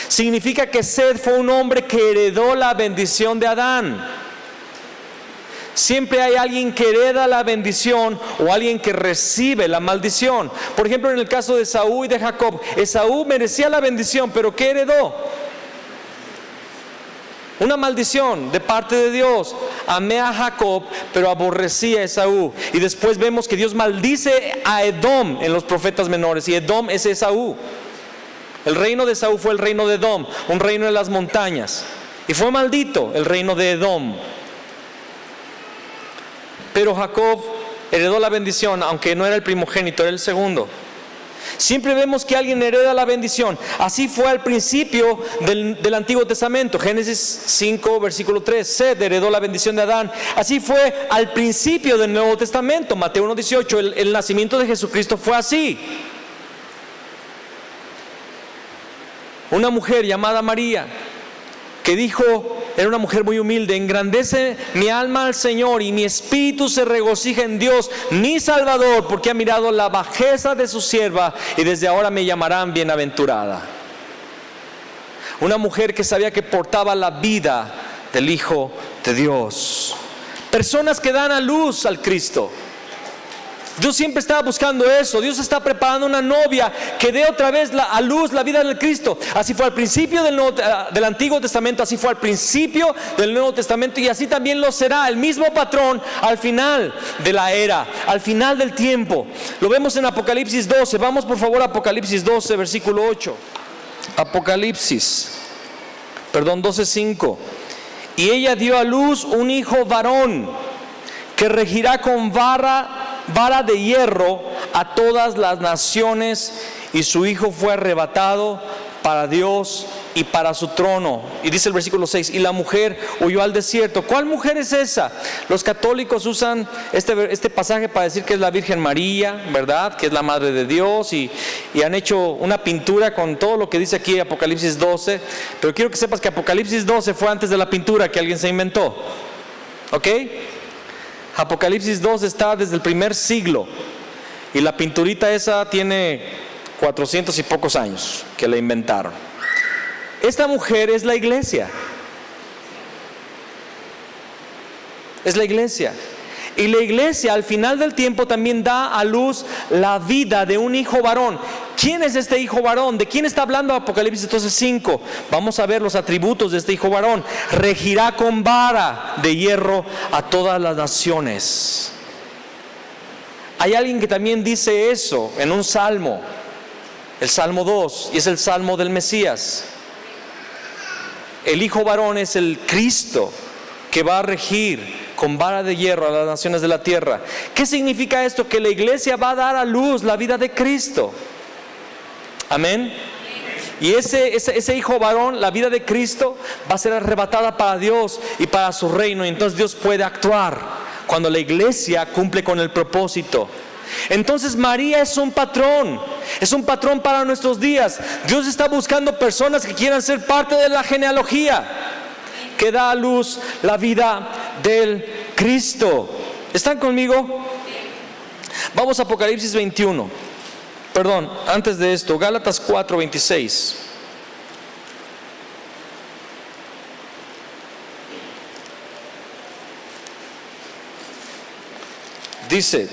Significa que Set fue un hombre que heredó la bendición de Adán. Siempre hay alguien que hereda la bendición o alguien que recibe la maldición. Por ejemplo, en el caso de Esaú y de Jacob, Esaú merecía la bendición, pero ¿qué heredó? Una maldición de parte de Dios. Amé a Jacob, pero aborrecí a Esaú. Y después vemos que Dios maldice a Edom en los profetas menores. Y Edom es Esaú. El reino de Esaú fue el reino de Edom, un reino de las montañas. Y fue maldito el reino de Edom. Pero Jacob heredó la bendición, aunque no era el primogénito, era el segundo. Siempre vemos que alguien hereda la bendición. Así fue al principio del Antiguo Testamento. Génesis 5, versículo 3. Sed heredó la bendición de Adán. Así fue al principio del Nuevo Testamento. Mateo 1:18. El nacimiento de Jesucristo fue así. Una mujer llamada María, que dijo, era una mujer muy humilde: engrandece mi alma al Señor y mi espíritu se regocija en Dios mi Salvador, porque ha mirado la bajeza de su sierva, y desde ahora me llamarán bienaventurada. Una mujer que sabía que portaba la vida del Hijo de Dios. Personas que dan a luz al Cristo. Dios siempre estaba buscando eso. Dios está preparando una novia que dé otra vez a luz la vida del Cristo. Así fue al principio del Antiguo Testamento, así fue al principio del Nuevo Testamento, y así también lo será. El mismo patrón al final de la era, al final del tiempo. Lo vemos en Apocalipsis 12. Vamos por favor a Apocalipsis 12, versículo 8. Apocalipsis 12:5. Y ella dio a luz un hijo varón, que regirá con vara de hierro a todas las naciones, y su hijo fue arrebatado para Dios y para su trono. Y dice el versículo 6, y la mujer huyó al desierto. ¿Cuál mujer es esa? Los católicos usan este pasaje para decir que es la Virgen María, ¿verdad? Que es la Madre de Dios, y han hecho una pintura con todo lo que dice aquí Apocalipsis 12. Pero quiero que sepas que Apocalipsis 12 fue antes de la pintura que alguien se inventó. ¿Ok? Apocalipsis 2 está desde el primer siglo, y la pinturita esa tiene 400 y pocos años que la inventaron. Esta mujer es la iglesia. Es la iglesia. Y la iglesia al final del tiempo también da a luz la vida de un hijo varón. ¿Quién es este hijo varón? ¿De quién está hablando Apocalipsis 12:5? Vamos a ver los atributos de este hijo varón. Regirá con vara de hierro a todas las naciones. Hay alguien que también dice eso en un salmo, el Salmo 2, y es el Salmo del Mesías. El hijo varón es el Cristo que va a regir con vara de hierro a las naciones de la tierra. ¿Qué significa esto? Que la iglesia va a dar a luz la vida de Cristo. Amén. Y ese hijo varón, la vida de Cristo, va a ser arrebatada para Dios y para su reino. Y entonces Dios puede actuar cuando la iglesia cumple con el propósito. Entonces María es un patrón para nuestros días. Dios está buscando personas que quieran ser parte de la genealogía que da a luz la vida del Cristo. ¿Están conmigo? Vamos a Apocalipsis 21. Perdón, antes de esto, Gálatas 4:26. Dice,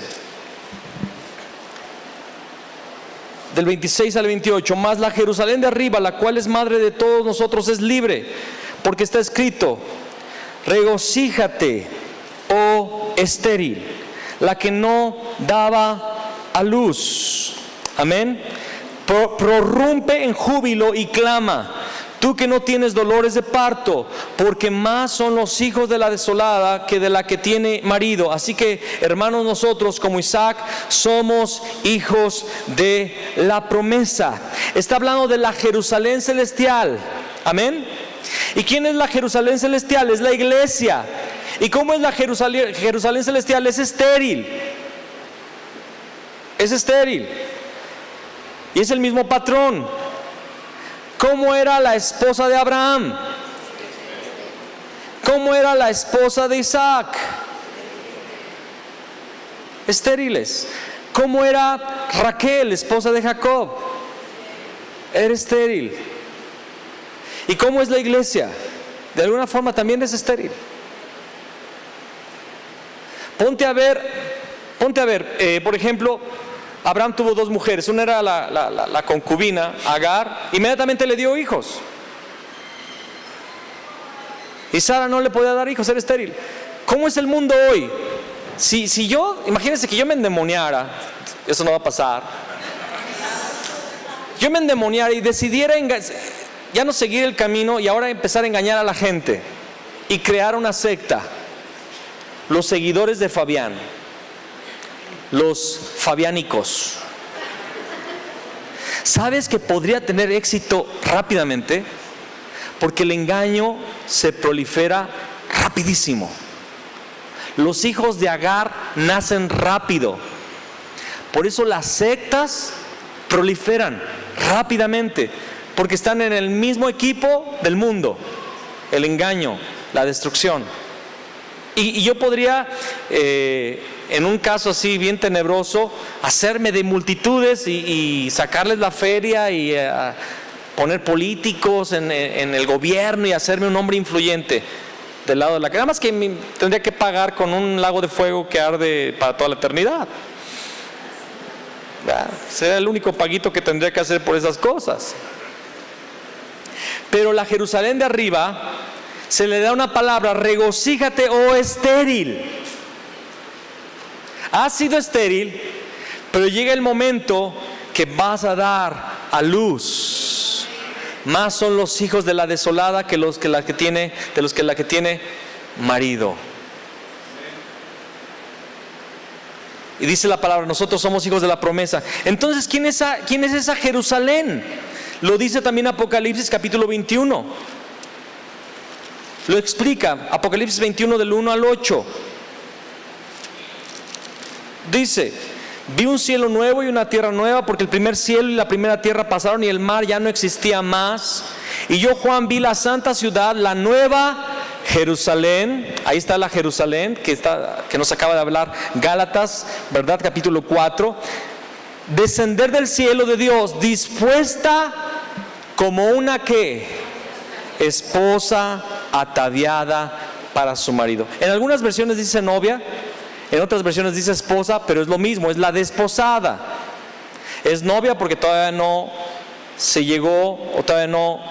del 26 al 28, mas la Jerusalén de arriba, la cual es madre de todos nosotros, es libre, porque está escrito, regocíjate, oh estéril, la que no daba a luz. Amén. Prorrumpe en júbilo y clama, tú que no tienes dolores de parto, porque más son los hijos de la desolada que de la que tiene marido. Así que, hermanos, nosotros como Isaac somos hijos de la promesa. Está hablando de la Jerusalén celestial. Amén. ¿Y quién es la Jerusalén celestial? Es la iglesia. ¿Y cómo es la Jerusalén celestial? Es estéril. Es estéril. Y es el mismo patrón. ¿Cómo era la esposa de Abraham? ¿Cómo era la esposa de Isaac? Estériles. ¿Cómo era Raquel, esposa de Jacob? Era estéril. ¿Y cómo es la iglesia? De alguna forma también es estéril. Ponte a ver, por ejemplo, Abraham tuvo dos mujeres. Una era la concubina, Agar. Inmediatamente le dio hijos. Y Sara no le podía dar hijos, era estéril. ¿Cómo es el mundo hoy? Si yo, imagínense que yo me endemoniara, eso no va a pasar. Yo me endemoniara y decidiera ya no seguir el camino y ahora empezar a engañar a la gente y crear una secta. Los seguidores de Fabián, los fabiánicos. ¿Sabes que podría tener éxito rápidamente? Porque el engaño se prolifera rapidísimo. Los hijos de Agar nacen rápido. Por eso las sectas proliferan rápidamente, porque están en el mismo equipo del mundo: el engaño, la destrucción. Y yo podría, en un caso así bien tenebroso, hacerme de multitudes y sacarles la feria y poner políticos en el gobierno y hacerme un hombre influyente del lado de la... Nada más que tendría que pagar con un lago de fuego que arde para toda la eternidad. Sería el único paguito que tendría que hacer por esas cosas. Pero la Jerusalén de arriba se le da una palabra: regocíjate, oh estéril. Has sido estéril, pero llega el momento que vas a dar a luz. Más son los hijos de la desolada que la que tiene marido. Y dice la palabra: nosotros somos hijos de la promesa. Entonces, ¿quién es esa Jerusalén? Lo dice también Apocalipsis capítulo 21. Lo explica Apocalipsis 21 del 1 al 8. Dice: vi un cielo nuevo y una tierra nueva, porque el primer cielo y la primera tierra pasaron y el mar ya no existía más. Y yo, Juan, vi la santa ciudad, la nueva Jerusalén. Ahí está la Jerusalén que nos acaba de hablar Gálatas, ¿verdad? Capítulo 4. Descender del cielo de Dios, dispuesta como una ¿qué? Esposa ataviada para su marido. En algunas versiones dice novia, en otras versiones dice esposa, pero es lo mismo, es la desposada. Es novia porque todavía no se llegó o todavía no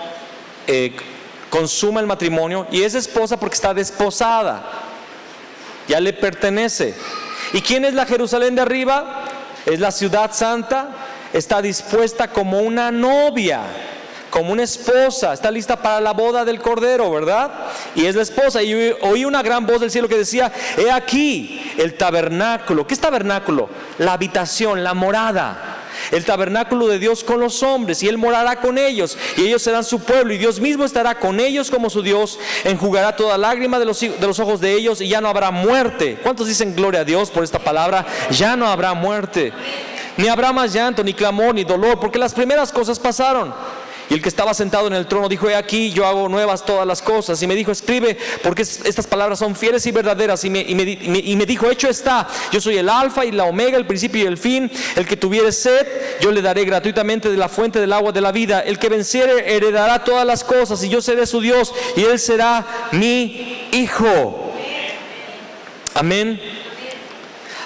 consuma el matrimonio, y es esposa porque está desposada, ya le pertenece. ¿Y quién es la Jerusalén de arriba? Es la ciudad santa. Está dispuesta como una novia, como una esposa, está lista para la boda del Cordero, ¿verdad? Y es la esposa. Y oí una gran voz del cielo que decía: he aquí el tabernáculo. ¿Qué es tabernáculo? La habitación, la morada. El tabernáculo de Dios con los hombres, y Él morará con ellos, y ellos serán su pueblo, y Dios mismo estará con ellos como su Dios. Enjugará toda lágrima de los ojos de ellos, y ya no habrá muerte. ¿Cuántos dicen gloria a Dios por esta palabra? Ya no habrá muerte, ni habrá más llanto, ni clamor, ni dolor, porque las primeras cosas pasaron. Y el que estaba sentado en el trono dijo: he aquí, yo hago nuevas todas las cosas. Y me dijo: escribe, porque estas palabras son fieles y verdaderas. Y me dijo: hecho está, yo soy el alfa y la omega, el principio y el fin. El que tuviere sed, yo le daré gratuitamente de la fuente del agua de la vida. El que venciere heredará todas las cosas, y yo seré su Dios, y él será mi hijo. Amén.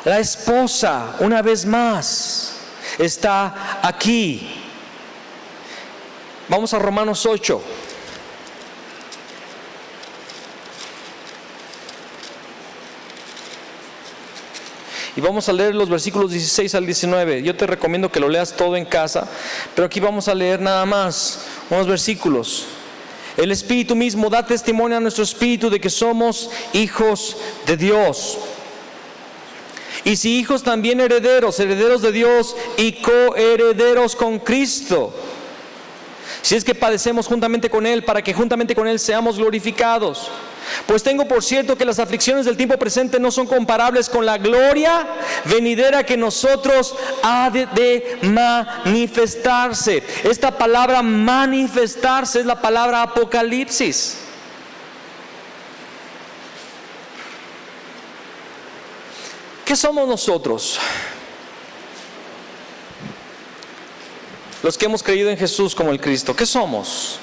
La esposa, una vez más, está aquí. Vamos a Romanos 8. Y vamos a leer los versículos 16 al 19. Yo te recomiendo que lo leas todo en casa, pero aquí vamos a leer nada más unos versículos. El Espíritu mismo da testimonio a nuestro espíritu de que somos hijos de Dios. Y si hijos, también herederos, herederos de Dios y coherederos con Cristo. Si es que padecemos juntamente con Él, para que juntamente con Él seamos glorificados. Pues tengo por cierto que las aflicciones del tiempo presente no son comparables con la gloria venidera que nosotros ha de manifestarse. Esta palabra manifestarse es la palabra Apocalipsis. ¿Qué somos nosotros? Los que hemos creído en Jesús como el Cristo. ¿Qué somos?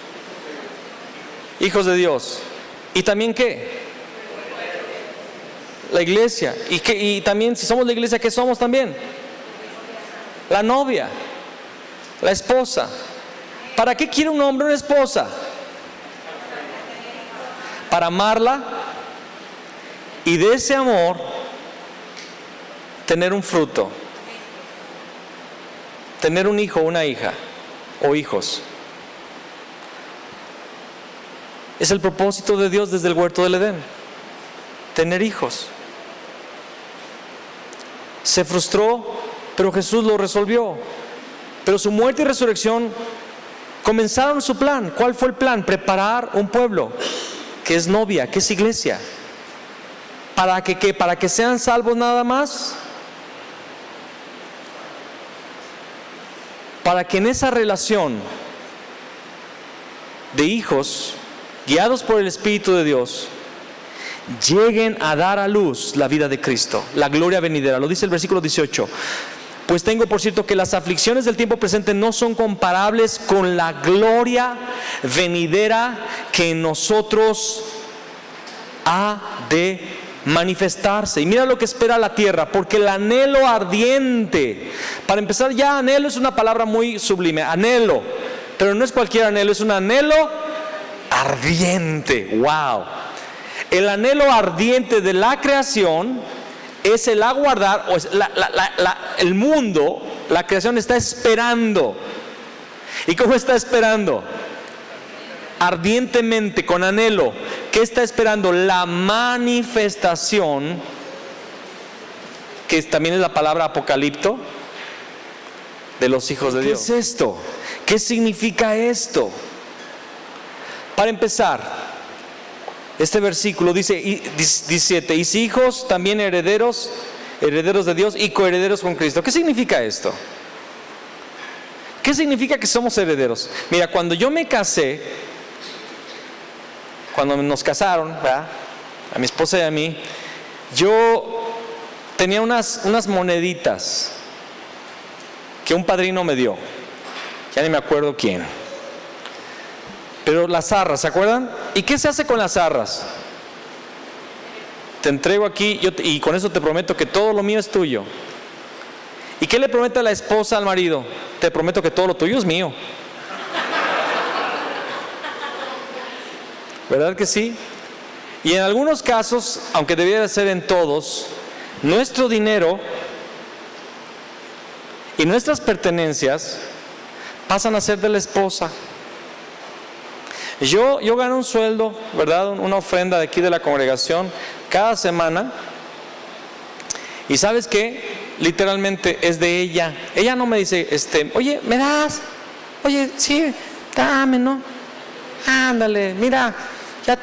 Hijos de Dios. ¿Y también qué? La iglesia. Y también, si somos la iglesia, ¿qué somos también? La novia, la esposa. ¿Para qué quiere un hombre una esposa? para amarla y de ese amor tener un fruto, tener un hijo, una hija o hijos. Es el propósito de Dios desde el huerto del Edén, tener hijos. Se frustró, pero Jesús lo resolvió. Pero su muerte y resurrección comenzaron su plan. ¿Cuál fue el plan? Preparar un pueblo que es novia, que es iglesia. ¿Para que qué? ¿Para que sean salvos nada más? Para que en esa relación de hijos, guiados por el Espíritu de Dios, lleguen a dar a luz la vida de Cristo, la gloria venidera. Lo dice el versículo 18. Pues tengo por cierto que las aflicciones del tiempo presente no son comparables con la gloria venidera que en nosotros ha de manifestarse. Y mira lo que espera la tierra, porque el anhelo ardiente, para empezar ya, anhelo es una palabra muy sublime, anhelo, pero no es cualquier anhelo, es un anhelo ardiente. Wow. El anhelo ardiente de la creación es el aguardar, o es el mundo, la creación está esperando. ¿Y cómo está esperando? Ardientemente, con anhelo. ¿Qué está esperando? La manifestación, que también es la palabra apocalipto, de los hijos de Dios. ¿Qué es esto? ¿Qué significa esto? Para empezar, este versículo dice 17, y si hijos, también herederos, herederos de Dios y coherederos con Cristo. ¿Qué significa esto? ¿Qué significa que somos herederos? Mira, cuando yo me casé, cuando nos casaron, ¿verdad?, a mi esposa y a mí, yo tenía unas moneditas que un padrino me dio, ya ni me acuerdo quién. Pero las arras, ¿se acuerdan? ¿Y qué se hace con las arras? Te entrego aquí y con eso te prometo que todo lo mío es tuyo. ¿Y qué le promete la esposa al marido? Te prometo que todo lo tuyo es mío. ¿Verdad que sí? Y en algunos casos, aunque debiera ser en todos, nuestro dinero y nuestras pertenencias pasan a ser de la esposa. Yo gano un sueldo, ¿verdad?, una ofrenda de aquí de la congregación cada semana. Y ¿sabes qué? Literalmente es de ella. Ella no me dice, oye, ¿me das? Oye, sí, dame, ¿no? Ándale, mira, ya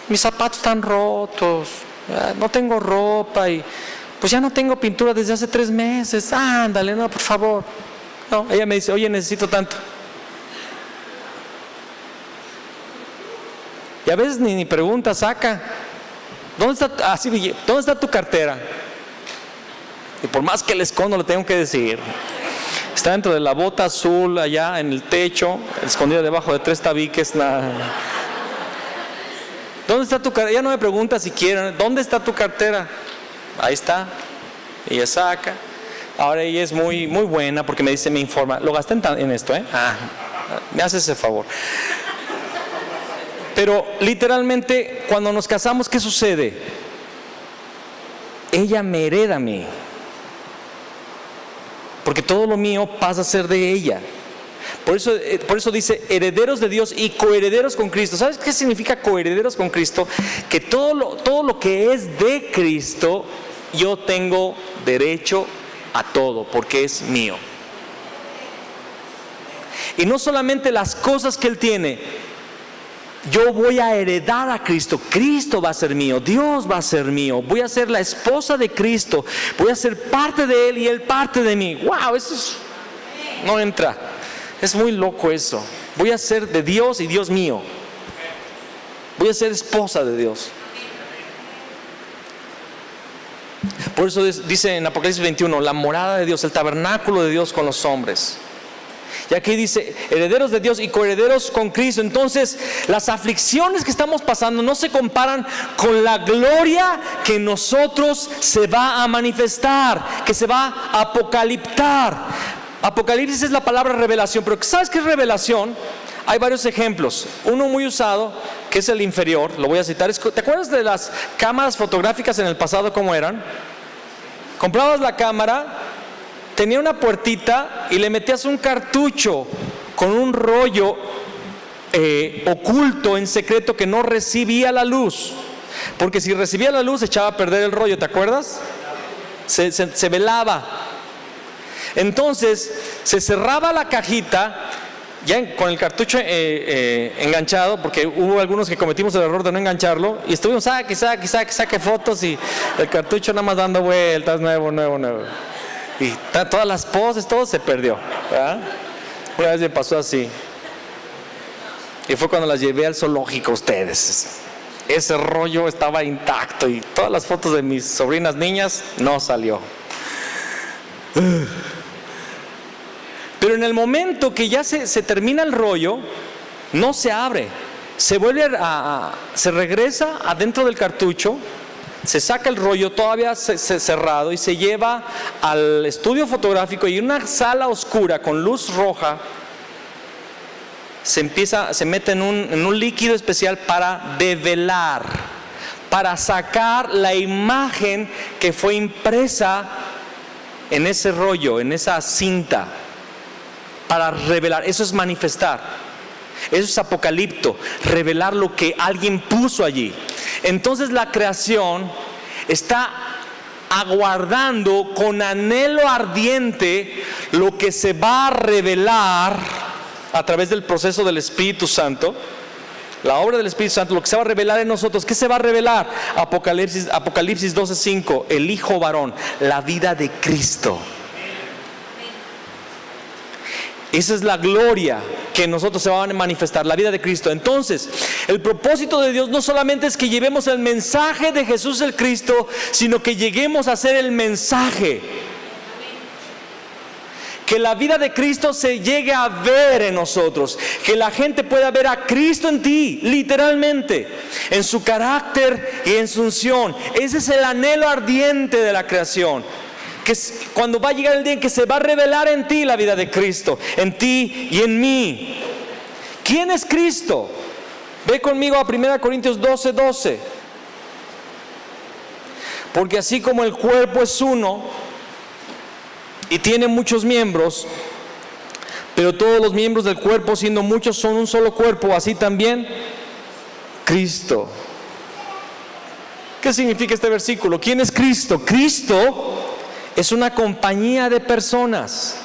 mis zapatos están rotos, no tengo ropa y pues ya no tengo pintura desde hace 3 meses. Ándale, no, por favor. No, ella me dice, oye, necesito tanto. Y a veces ni pregunta saca. ¿Dónde está tu cartera? Y por más que le escondo, le tengo que decir. Está dentro de la bota azul, allá en el techo, escondida debajo de 3 tabiques. ¿Dónde está tu cartera? Ella no me pregunta si quiere. ¿Dónde está tu cartera? Ahí está. Y ella saca. Ahora ella es muy, muy buena porque me dice, me informa. Lo gasté en esto, ¿eh? Me hace ese favor. Pero literalmente, cuando nos casamos, ¿qué sucede? Ella me hereda a mí. Porque todo lo mío pasa a ser de ella. Por eso dice herederos de Dios y coherederos con Cristo. ¿Sabes qué significa coherederos con Cristo? Que todo lo que es de Cristo, yo tengo derecho a todo, porque es mío. Y no solamente las cosas que Él tiene. Yo voy a heredar a Cristo. Cristo va a ser mío. Dios va a ser mío. Voy a ser la esposa de Cristo. Voy a ser parte de Él y Él parte de mí. ¡Wow! Eso no entra. Es muy loco eso. Voy a ser de Dios y Dios mío. Voy a ser esposa de Dios. Por eso dice en Apocalipsis 21, la morada de Dios, el tabernáculo de Dios con los hombres. Y aquí dice, herederos de Dios y coherederos con Cristo. Entonces, las aflicciones que estamos pasando no se comparan con la gloria que en nosotros se va a manifestar, que se va a apocaliptar. Apocalipsis es la palabra revelación, pero ¿sabes qué es revelación? Hay varios ejemplos. Uno muy usado que es el inferior, lo voy a citar. ¿Te acuerdas de las cámaras fotográficas en el pasado cómo eran? Comprabas la cámara, tenía una puertita y le metías un cartucho con un rollo oculto en secreto que no recibía la luz, porque si recibía la luz echaba a perder el rollo, ¿te acuerdas? Se velaba. Entonces se cerraba la cajita ya con el cartucho enganchado, porque hubo algunos que cometimos el error de no engancharlo y estuvimos saque fotos y el cartucho nada más dando vueltas, nuevo y todas las poses, todo se perdió, ¿verdad? Una vez me pasó así y fue cuando las llevé al zoológico a ustedes. Ese rollo estaba intacto y todas las fotos de mis sobrinas niñas no salió. Pero en el momento que ya se termina el rollo, no se abre, se regresa adentro del cartucho, se saca el rollo todavía cerrado y se lleva al estudio fotográfico, y en una sala oscura con luz roja se mete en un líquido especial para develar, para sacar la imagen que fue impresa en ese rollo, en esa cinta, para revelar. Eso es manifestar, eso es apocalipto, revelar lo que alguien puso allí. Entonces la creación está aguardando con anhelo ardiente lo que se va a revelar a través del proceso del Espíritu Santo, la obra del Espíritu Santo, lo que se va a revelar en nosotros. ¿Qué se va a revelar? Apocalipsis 12:5, el Hijo varón, la vida de Cristo. Esa es la gloria que en nosotros se va a manifestar, la vida de Cristo. Entonces, el propósito de Dios no solamente es que llevemos el mensaje de Jesús el Cristo, sino que lleguemos a ser el mensaje. Que la vida de Cristo se llegue a ver en nosotros, que la gente pueda ver a Cristo en ti, literalmente, en su carácter y en su unción. Ese es el anhelo ardiente de la creación. Que cuando va a llegar el día en que se va a revelar en ti la vida de Cristo, en ti y en mí. ¿Quién es Cristo? Ve conmigo a 1 Corintios 12:12. Porque así como el cuerpo es uno y tiene muchos miembros, pero todos los miembros del cuerpo, siendo muchos, son un solo cuerpo, así también Cristo. ¿Qué significa este versículo? ¿Quién es Cristo? Cristo es una compañía de personas.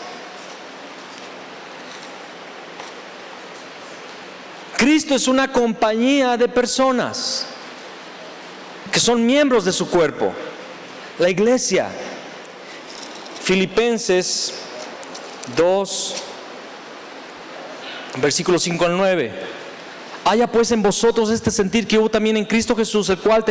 Cristo es una compañía de personas que son miembros de su cuerpo, la iglesia. Filipenses 2, versículos 5 al 9. Haya pues en vosotros este sentir que hubo también en Cristo Jesús, el cual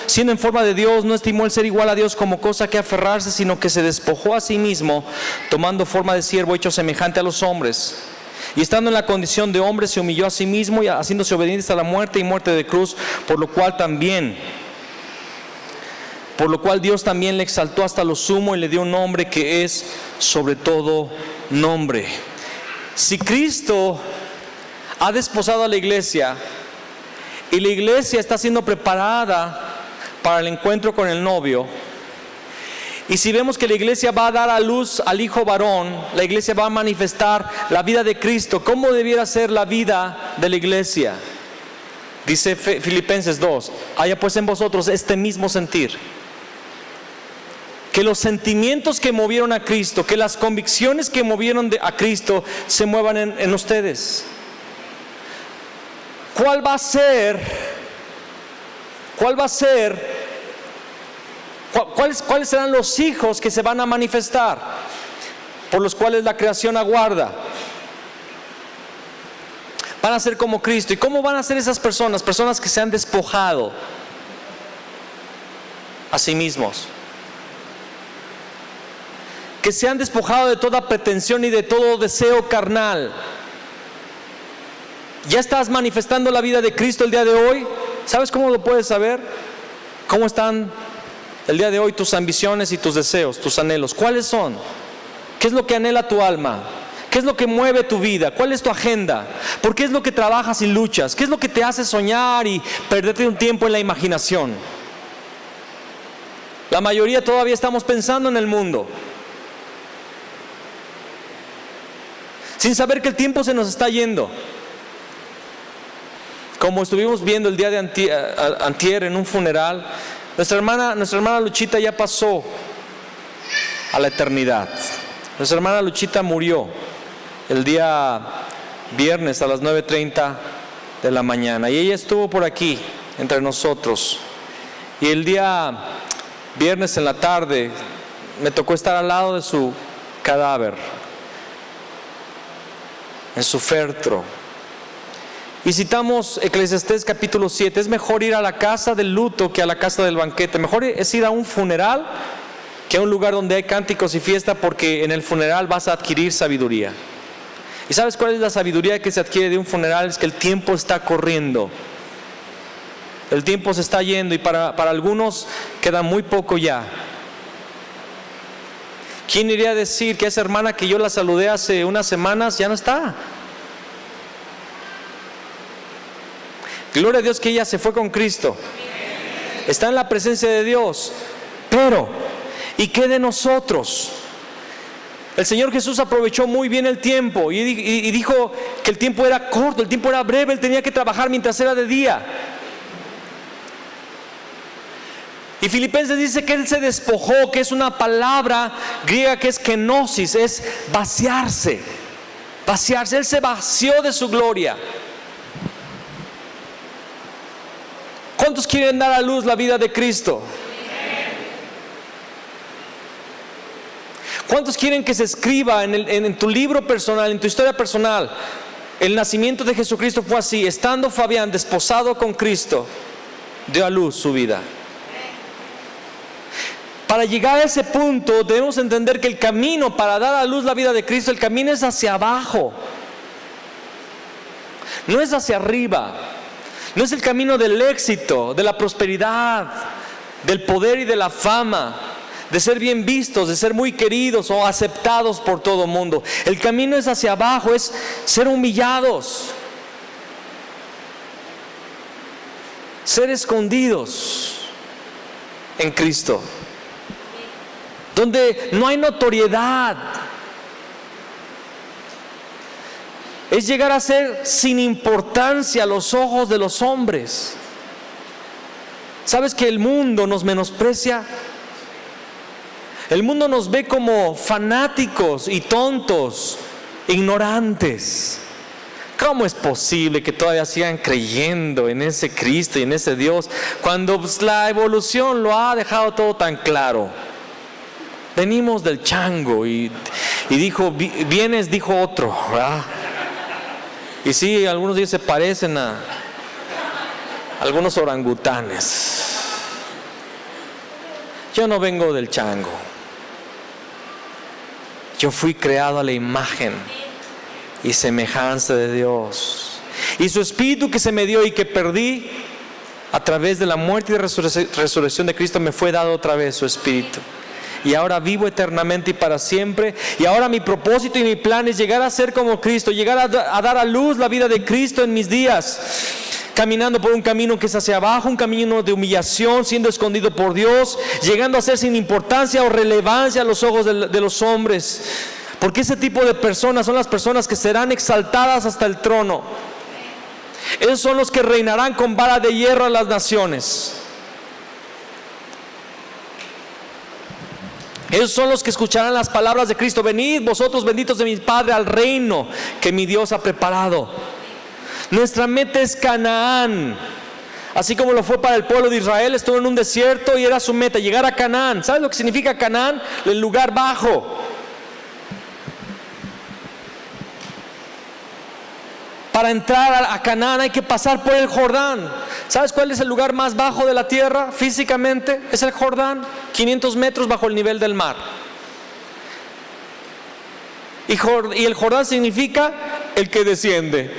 siendo en forma de Dios, no estimó el ser igual a Dios como cosa que aferrarse, sino que se despojó a sí mismo, tomando forma de siervo, hecho semejante a los hombres. Y estando en la condición de hombre, se humilló a sí mismo, y haciéndose obediente hasta la muerte y muerte de cruz, por lo cual Dios también le exaltó hasta lo sumo y le dio un nombre que es sobre todo nombre. Si Cristo ha desposado a la iglesia y la iglesia está siendo preparada para el encuentro con el novio, y si vemos que la iglesia va a dar a luz al hijo varón, la iglesia va a manifestar la vida de Cristo, ¿cómo debiera ser la vida de la iglesia? Dice Filipenses 2, haya pues en vosotros este mismo sentir. Que los sentimientos que movieron a Cristo, que las convicciones que movieron a Cristo se muevan en ustedes. ¿Cuáles serán los hijos que se van a manifestar, por los cuales la creación aguarda? Van a ser como Cristo. ¿Y cómo van a ser esas personas? Personas que se han despojado a sí mismos, que se han despojado de toda pretensión y de todo deseo carnal. ¿Ya estás manifestando la vida de Cristo el día de hoy? ¿Sabes cómo lo puedes saber? ¿Cómo están el día de hoy tus ambiciones y tus deseos, tus anhelos? ¿Cuáles son? ¿Qué es lo que anhela tu alma? ¿Qué es lo que mueve tu vida? ¿Cuál es tu agenda? ¿Por qué es lo que trabajas y luchas? ¿Qué es lo que te hace soñar y perderte un tiempo en la imaginación? La mayoría todavía estamos pensando en el mundo, sin saber que el tiempo se nos está yendo. Como estuvimos viendo el día de antier en un funeral, nuestra hermana Luchita ya pasó a la eternidad. Nuestra hermana Luchita murió el día viernes a las 9:30 de la mañana. Y ella estuvo por aquí, entre nosotros. Y el día viernes en la tarde me tocó estar al lado de su cadáver, en su féretro. Y citamos Eclesiastés capítulo 7, es mejor ir a la casa del luto que a la casa del banquete. Mejor es ir a un funeral que a un lugar donde hay cánticos y fiesta, porque en el funeral vas a adquirir sabiduría. ¿Y sabes cuál es la sabiduría que se adquiere de un funeral? Es que el tiempo está corriendo. El tiempo se está yendo y para algunos queda muy poco ya. ¿Quién iría a decir que esa hermana que yo la saludé hace unas semanas ya no está? Gloria a Dios que ella se fue con Cristo. Está en la presencia de Dios. Pero, ¿y qué de nosotros? El Señor Jesús aprovechó muy bien el tiempo y dijo que el tiempo era corto, el tiempo era breve, Él tenía que trabajar mientras era de día. Y Filipenses dice que Él se despojó, que es una palabra griega que es kenosis, es vaciarse. Vaciarse, Él se vació de su gloria. ¿Cuántos quieren dar a luz la vida de Cristo? ¿Cuántos quieren que se escriba en tu libro personal, en tu historia personal? El nacimiento de Jesucristo fue así: estando Fabián desposado con Cristo, dio a luz su vida. Para llegar a ese punto debemos entender que el camino para dar a luz la vida de Cristo, el camino es hacia abajo, no es hacia arriba. No es el camino del éxito, de la prosperidad, del poder y de la fama, de ser bien vistos, de ser muy queridos o aceptados por todo el mundo. El camino es hacia abajo, es ser humillados, ser escondidos en Cristo, donde no hay notoriedad. Es llegar a ser sin importancia a los ojos de los hombres. ¿Sabes que el mundo nos menosprecia? El mundo nos ve como fanáticos y tontos, ignorantes. ¿Cómo es posible que todavía sigan creyendo en ese Cristo y en ese Dios cuando la evolución lo ha dejado todo tan claro? Venimos del chango y dijo, vienes, dijo otro, ¿verdad? Y sí, algunos de ellos se parecen a algunos orangutanes. Yo no vengo del chango. Yo fui creado a la imagen y semejanza de Dios. Y su espíritu que se me dio y que perdí a través de la muerte y resurrección de Cristo, me fue dado otra vez su espíritu. Y ahora vivo eternamente y para siempre. Y ahora mi propósito y mi plan es llegar a ser como Cristo, llegar a dar a luz la vida de Cristo en mis días, caminando por un camino que es hacia abajo, un camino de humillación, siendo escondido por Dios, llegando a ser sin importancia o relevancia a los ojos de los hombres. Porque ese tipo de personas son las personas que serán exaltadas hasta el trono. Esos son los que reinarán con vara de hierro a las naciones. Esos son los que escucharán las palabras de Cristo: venid vosotros benditos de mi Padre al reino que mi Dios ha preparado. Nuestra meta es Canaán, así como lo fue para el pueblo de Israel. Estuvo en un desierto y era su meta llegar a Canaán. ¿Sabes lo que significa Canaán? El lugar bajo. Para entrar a Canaán hay que pasar por el Jordán. ¿Sabes cuál es el lugar más bajo de la tierra físicamente? Es el Jordán, 500 metros bajo el nivel del mar. Y el Jordán significa el que desciende.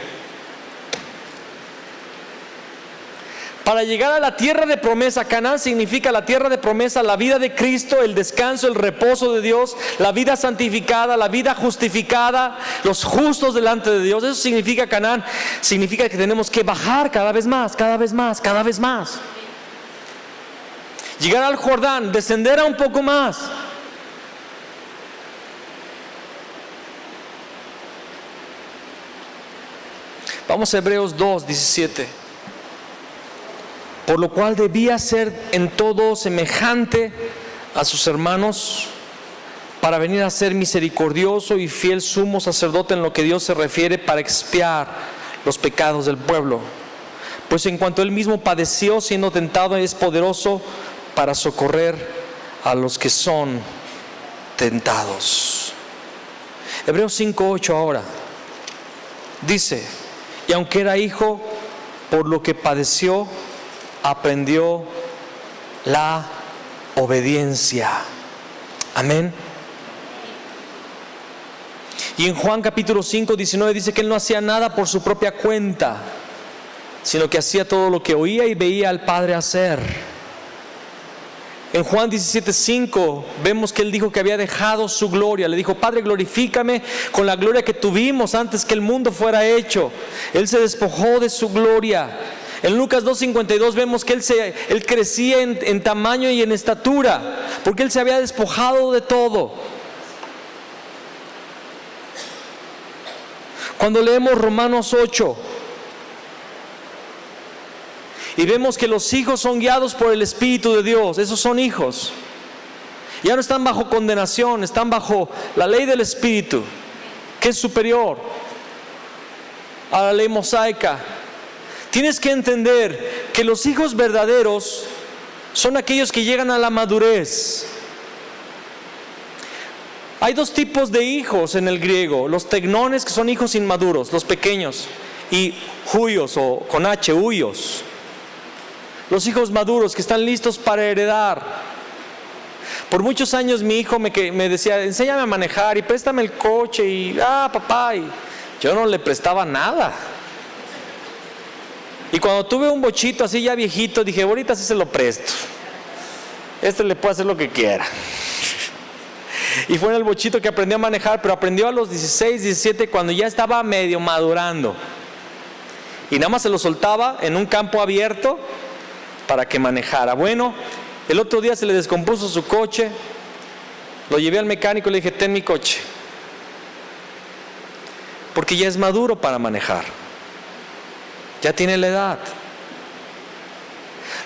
Para llegar a la tierra de promesa. Canaán significa la tierra de promesa, la vida de Cristo, el descanso, el reposo de Dios, la vida santificada, la vida justificada, los justos delante de Dios. Eso significa Canaán. Significa que tenemos que bajar cada vez más, cada vez más, cada vez más. Llegar al Jordán, descender a un poco más. Vamos a Hebreos 2:17. Por lo cual debía ser en todo semejante a sus hermanos, para venir a ser misericordioso y fiel sumo sacerdote en lo que Dios se refiere, para expiar los pecados del pueblo. Pues en cuanto él mismo padeció siendo tentado, es poderoso para socorrer a los que son tentados. Hebreos 5:8 ahora dice: y aunque era hijo, por lo que padeció, aprendió la obediencia. Amén. Y en Juan capítulo 5:19 dice que él no hacía nada por su propia cuenta, sino que hacía todo lo que oía y veía al Padre hacer. En Juan 17:5 vemos que él dijo que había dejado su gloria. Le dijo: Padre, glorifícame con la gloria que tuvimos antes que el mundo fuera hecho. Él se despojó de su gloria. En Lucas 2:52 vemos que él crecía en tamaño y en estatura, porque él se había despojado de todo. Cuando leemos Romanos 8 y vemos que los hijos son guiados por el Espíritu de Dios, esos son hijos. Ya no están bajo condenación, están bajo la ley del Espíritu, que es superior a la ley mosaica. Tienes que entender que los hijos verdaderos son aquellos que llegan a la madurez. Hay dos tipos de hijos en el griego: los tegnones, que son hijos inmaduros, los pequeños, y huios, o con H, huios, los hijos maduros que están listos para heredar. Por muchos años mi hijo me decía: enséñame a manejar y préstame el coche, y papá, y yo no le prestaba nada. Y cuando tuve un bochito así ya viejito, dije: ahorita sí se lo presto, le puede hacer lo que quiera. Y fue en el bochito que aprendió a manejar, pero aprendió a los 16, 17, cuando ya estaba medio madurando. Y nada más se lo soltaba en un campo abierto para que manejara. Bueno, el otro día se le descompuso su coche, lo llevé al mecánico y le dije: ten mi coche, porque ya es maduro para manejar, ya tiene la edad.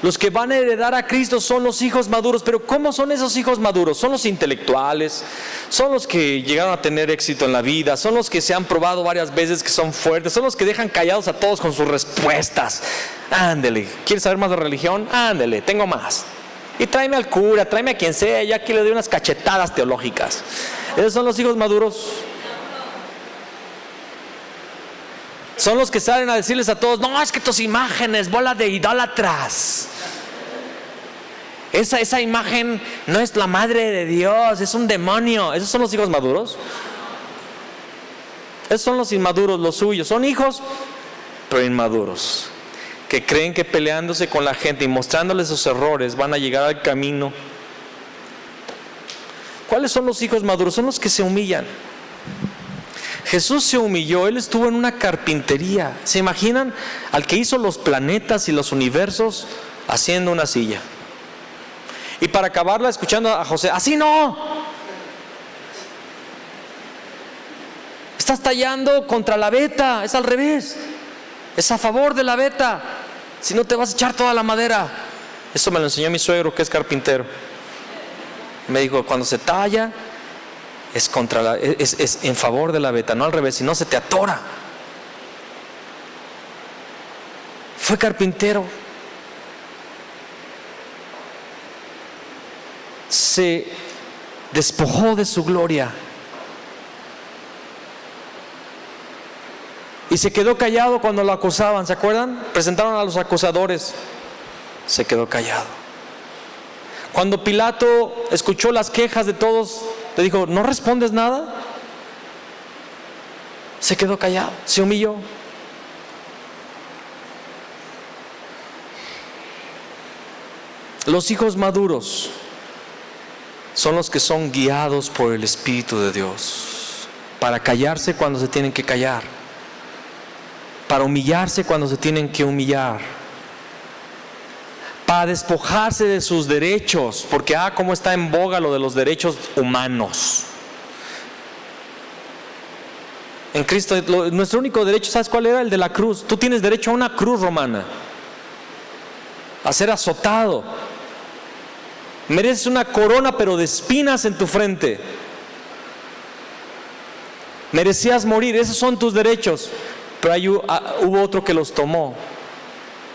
Los que van a heredar a Cristo son los hijos maduros. Pero ¿cómo son esos hijos maduros? Son los intelectuales, son los que llegaron a tener éxito en la vida, son los que se han probado varias veces que son fuertes, son los que dejan callados a todos con sus respuestas. Ándele, ¿quieres saber más de religión? Ándele, tengo más. Y tráeme al cura, tráeme a quien sea, ya que le doy unas cachetadas teológicas. Esos son los hijos maduros. Son los que salen a decirles a todos: no, es que tus imágenes, bola de idólatras, esa imagen no es la madre de Dios, es un demonio. Esos son los hijos maduros. Esos son los inmaduros, los suyos. Son hijos, pero inmaduros, que creen que peleándose con la gente y mostrándoles sus errores van a llegar al camino. ¿Cuáles son los hijos maduros? Son los que se humillan. Jesús se humilló, Él estuvo en una carpintería. ¿Se imaginan al que hizo los planetas y los universos haciendo una silla? Y para acabarla, escuchando a José: así no, estás tallando contra la veta, es al revés, es a favor de la veta, si no te vas a echar toda la madera. Eso me lo enseñó mi suegro, que es carpintero. Me dijo: cuando se talla es en favor de la veta, no al revés, si no se te atora. Fue carpintero, se despojó de su gloria y se quedó callado cuando lo acusaban. ¿Se acuerdan? Presentaron a los acusadores, se quedó callado. Cuando Pilato escuchó las quejas de todos, le dijo: ¿no respondes nada? Se quedó callado, se humilló. Los hijos maduros son los que son guiados por el Espíritu de Dios, para callarse cuando se tienen que callar, para humillarse cuando se tienen que humillar, para despojarse de sus derechos, porque cómo está en boga lo de los derechos humanos. En Cristo, nuestro único derecho, ¿sabes cuál era? El de la cruz. Tú tienes derecho a una cruz romana, a ser azotado. Mereces una corona, pero de espinas en tu frente. Merecías morir, esos son tus derechos. Pero hubo otro que los tomó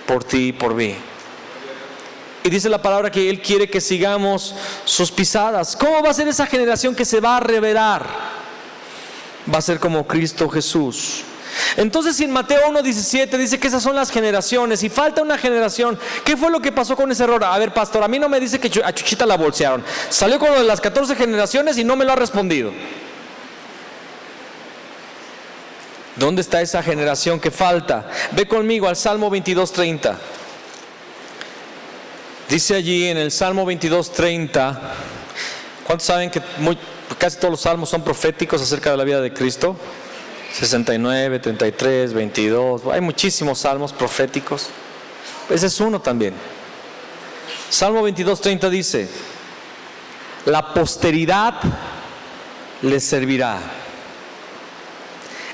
por ti y por mí. Y dice la palabra que Él quiere que sigamos sus pisadas. ¿Cómo va a ser esa generación que se va a revelar? Va a ser como Cristo Jesús. Entonces, si en Mateo 1:17 dice que esas son las generaciones y falta una generación, ¿qué fue lo que pasó con ese error? A ver, pastor, a mí no me dice que a Chuchita la bolsearon. Salió con lo de las 14 generaciones y no me lo ha respondido. ¿Dónde está esa generación que falta? Ve conmigo al Salmo 22:30. Dice allí en el Salmo 22:30, ¿cuántos saben que casi todos los salmos son proféticos acerca de la vida de Cristo? 69, 33, 22, hay muchísimos salmos proféticos. Ese es uno también. Salmo 22:30 dice: la posteridad les servirá.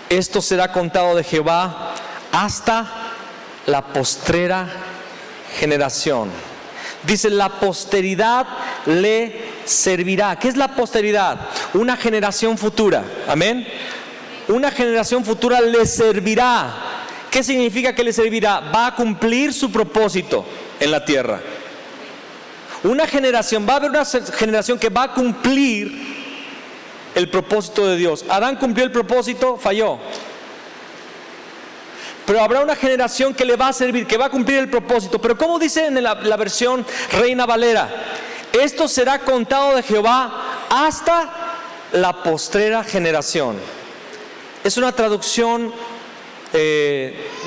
Esto será contado de Jehová hasta la postrera generación. Dice, la posteridad le servirá. ¿Qué es la posteridad? Una generación futura. Amén. Una generación futura le servirá. ¿Qué significa que le servirá? Va a cumplir su propósito en la tierra. Va a haber una generación que va a cumplir el propósito de Dios. Adán cumplió el propósito, falló. Pero habrá una generación que le va a servir, que va a cumplir el propósito. Pero ¿cómo dice en la versión Reina Valera? Esto será contado de Jehová hasta la postrera generación. Es una traducción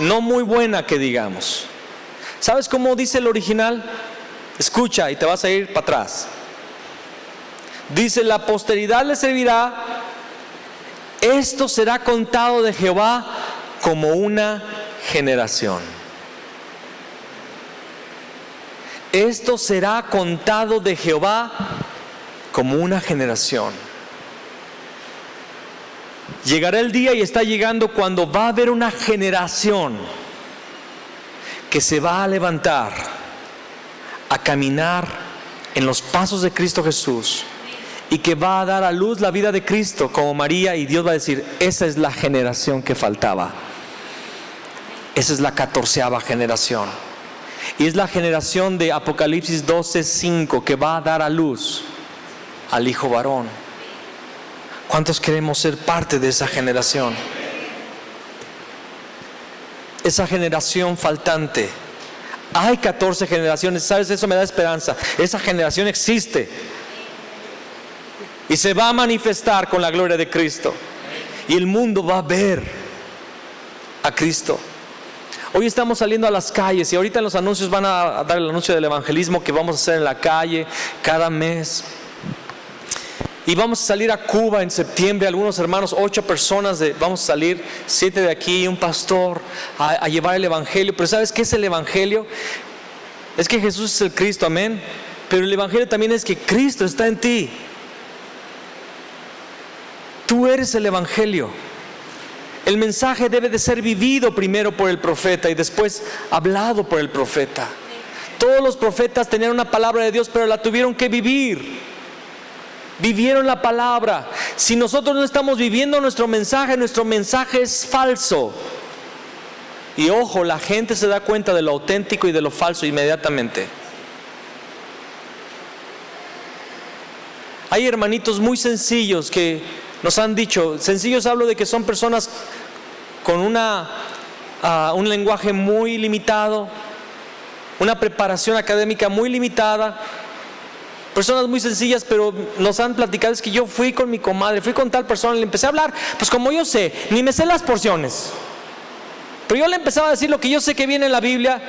no muy buena, que digamos. ¿Sabes cómo dice el original? Escucha y te vas a ir para atrás. Dice, la posteridad le servirá. Esto será contado de Jehová como una generación. Esto será contado de Jehová como una generación. Llegará el día, y está llegando, cuando va a haber una generación que se va a levantar a caminar en los pasos de Cristo Jesús, y que va a dar a luz la vida de Cristo como María, y Dios va a decir: esa es la generación que faltaba. Esa es la 14ª generación. Y es la generación de Apocalipsis 12:5, que va a dar a luz al Hijo varón. ¿Cuántos queremos ser parte de esa generación? Esa generación faltante. Hay 14 generaciones, ¿sabes? Eso me da esperanza. Esa generación existe y se va a manifestar con la gloria de Cristo, y el mundo va a ver a Cristo. Hoy estamos saliendo a las calles, y ahorita en los anuncios van a dar el anuncio del evangelismo que vamos a hacer en la calle cada mes. Y vamos a salir a Cuba en septiembre, algunos hermanos, 8 personas, vamos a salir, 7 de aquí, un pastor, a llevar el evangelio. Pero ¿sabes qué es el evangelio? Es que Jesús es el Cristo, amén. Pero el evangelio también es que Cristo está en ti. Tú eres el evangelio. El mensaje debe de ser vivido primero por el profeta y después hablado por el profeta. Todos los profetas tenían una palabra de Dios, pero la tuvieron que vivir. Vivieron la palabra. Si nosotros no estamos viviendo nuestro mensaje es falso. Y ojo, la gente se da cuenta de lo auténtico y de lo falso inmediatamente. Hay hermanitos muy sencillos que nos han dicho, sencillos hablo de que son personas con un lenguaje muy limitado, una preparación académica muy limitada. Personas muy sencillas, pero nos han platicado: es que yo fui con mi comadre, fui con tal persona, le empecé a hablar, pues como yo sé, ni me sé las porciones, pero yo le empezaba a decir lo que yo sé que viene en la Biblia,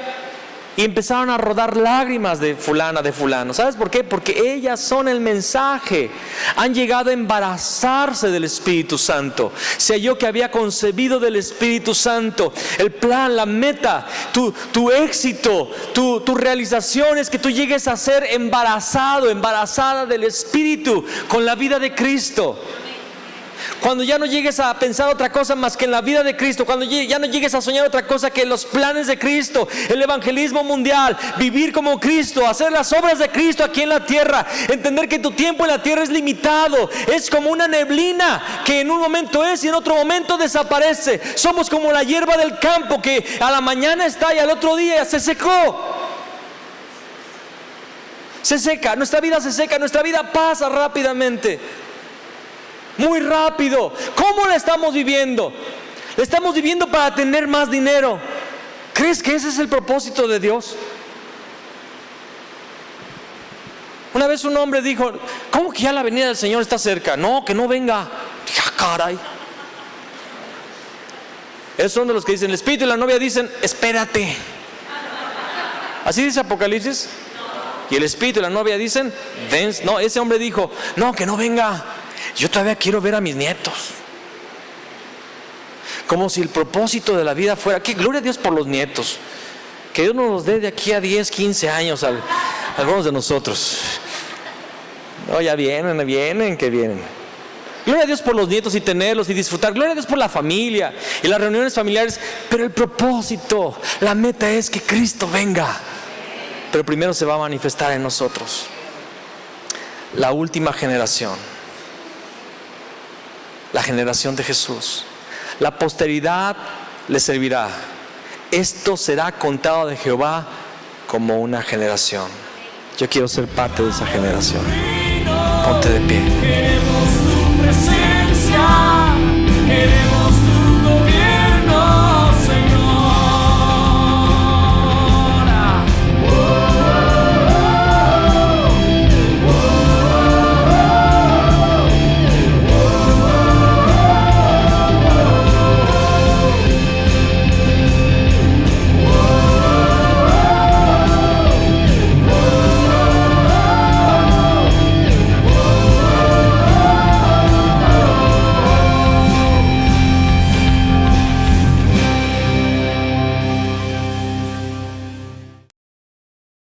y empezaron a rodar lágrimas de fulana, de fulano. ¿Sabes por qué? Porque ellas son el mensaje. Han llegado a embarazarse del Espíritu Santo. Se halló que había concebido del Espíritu Santo. El plan, la meta, tu éxito, tu realización es que tú llegues a ser embarazado, embarazada del Espíritu con la vida de Cristo. Cuando ya no llegues a pensar otra cosa más que en la vida de Cristo, cuando ya no llegues a soñar otra cosa que en los planes de Cristo, el evangelismo mundial, vivir como Cristo, hacer las obras de Cristo aquí en la tierra, entender que tu tiempo en la tierra es limitado, es como una neblina que en un momento es y en otro momento desaparece. Somos como la hierba del campo que a la mañana está y al otro día se secó. Se seca, nuestra vida se seca, nuestra vida pasa rápidamente. Muy rápido. ¿Cómo la estamos viviendo? La estamos viviendo para tener más dinero. ¿Crees que ese es el propósito de Dios? Una vez un hombre dijo: ¿cómo que ya la venida del Señor está cerca? No, que no venga. Dije: ah, caray. Esos son de los que dicen, el Espíritu y la novia dicen: espérate. ¿Así dice Apocalipsis? Y el Espíritu y la novia dicen: ven. No, ese hombre dijo: no, que no venga. Yo todavía quiero ver a mis nietos. Como si el propósito de la vida fuera, que gloria a Dios por los nietos, que Dios nos los dé de aquí a 10, 15 años a algunos de nosotros. No, ya vienen, que vienen. Gloria a Dios por los nietos y tenerlos y disfrutar. Gloria a Dios por la familia y las reuniones familiares. Pero el propósito, la meta es que Cristo venga. Pero primero se va a manifestar en nosotros. La última generación, la generación de Jesús. La posteridad le servirá. Esto será contado de Jehová como una generación. Yo quiero ser parte de esa generación. Ponte de pie. Queremos tu presencia, queremos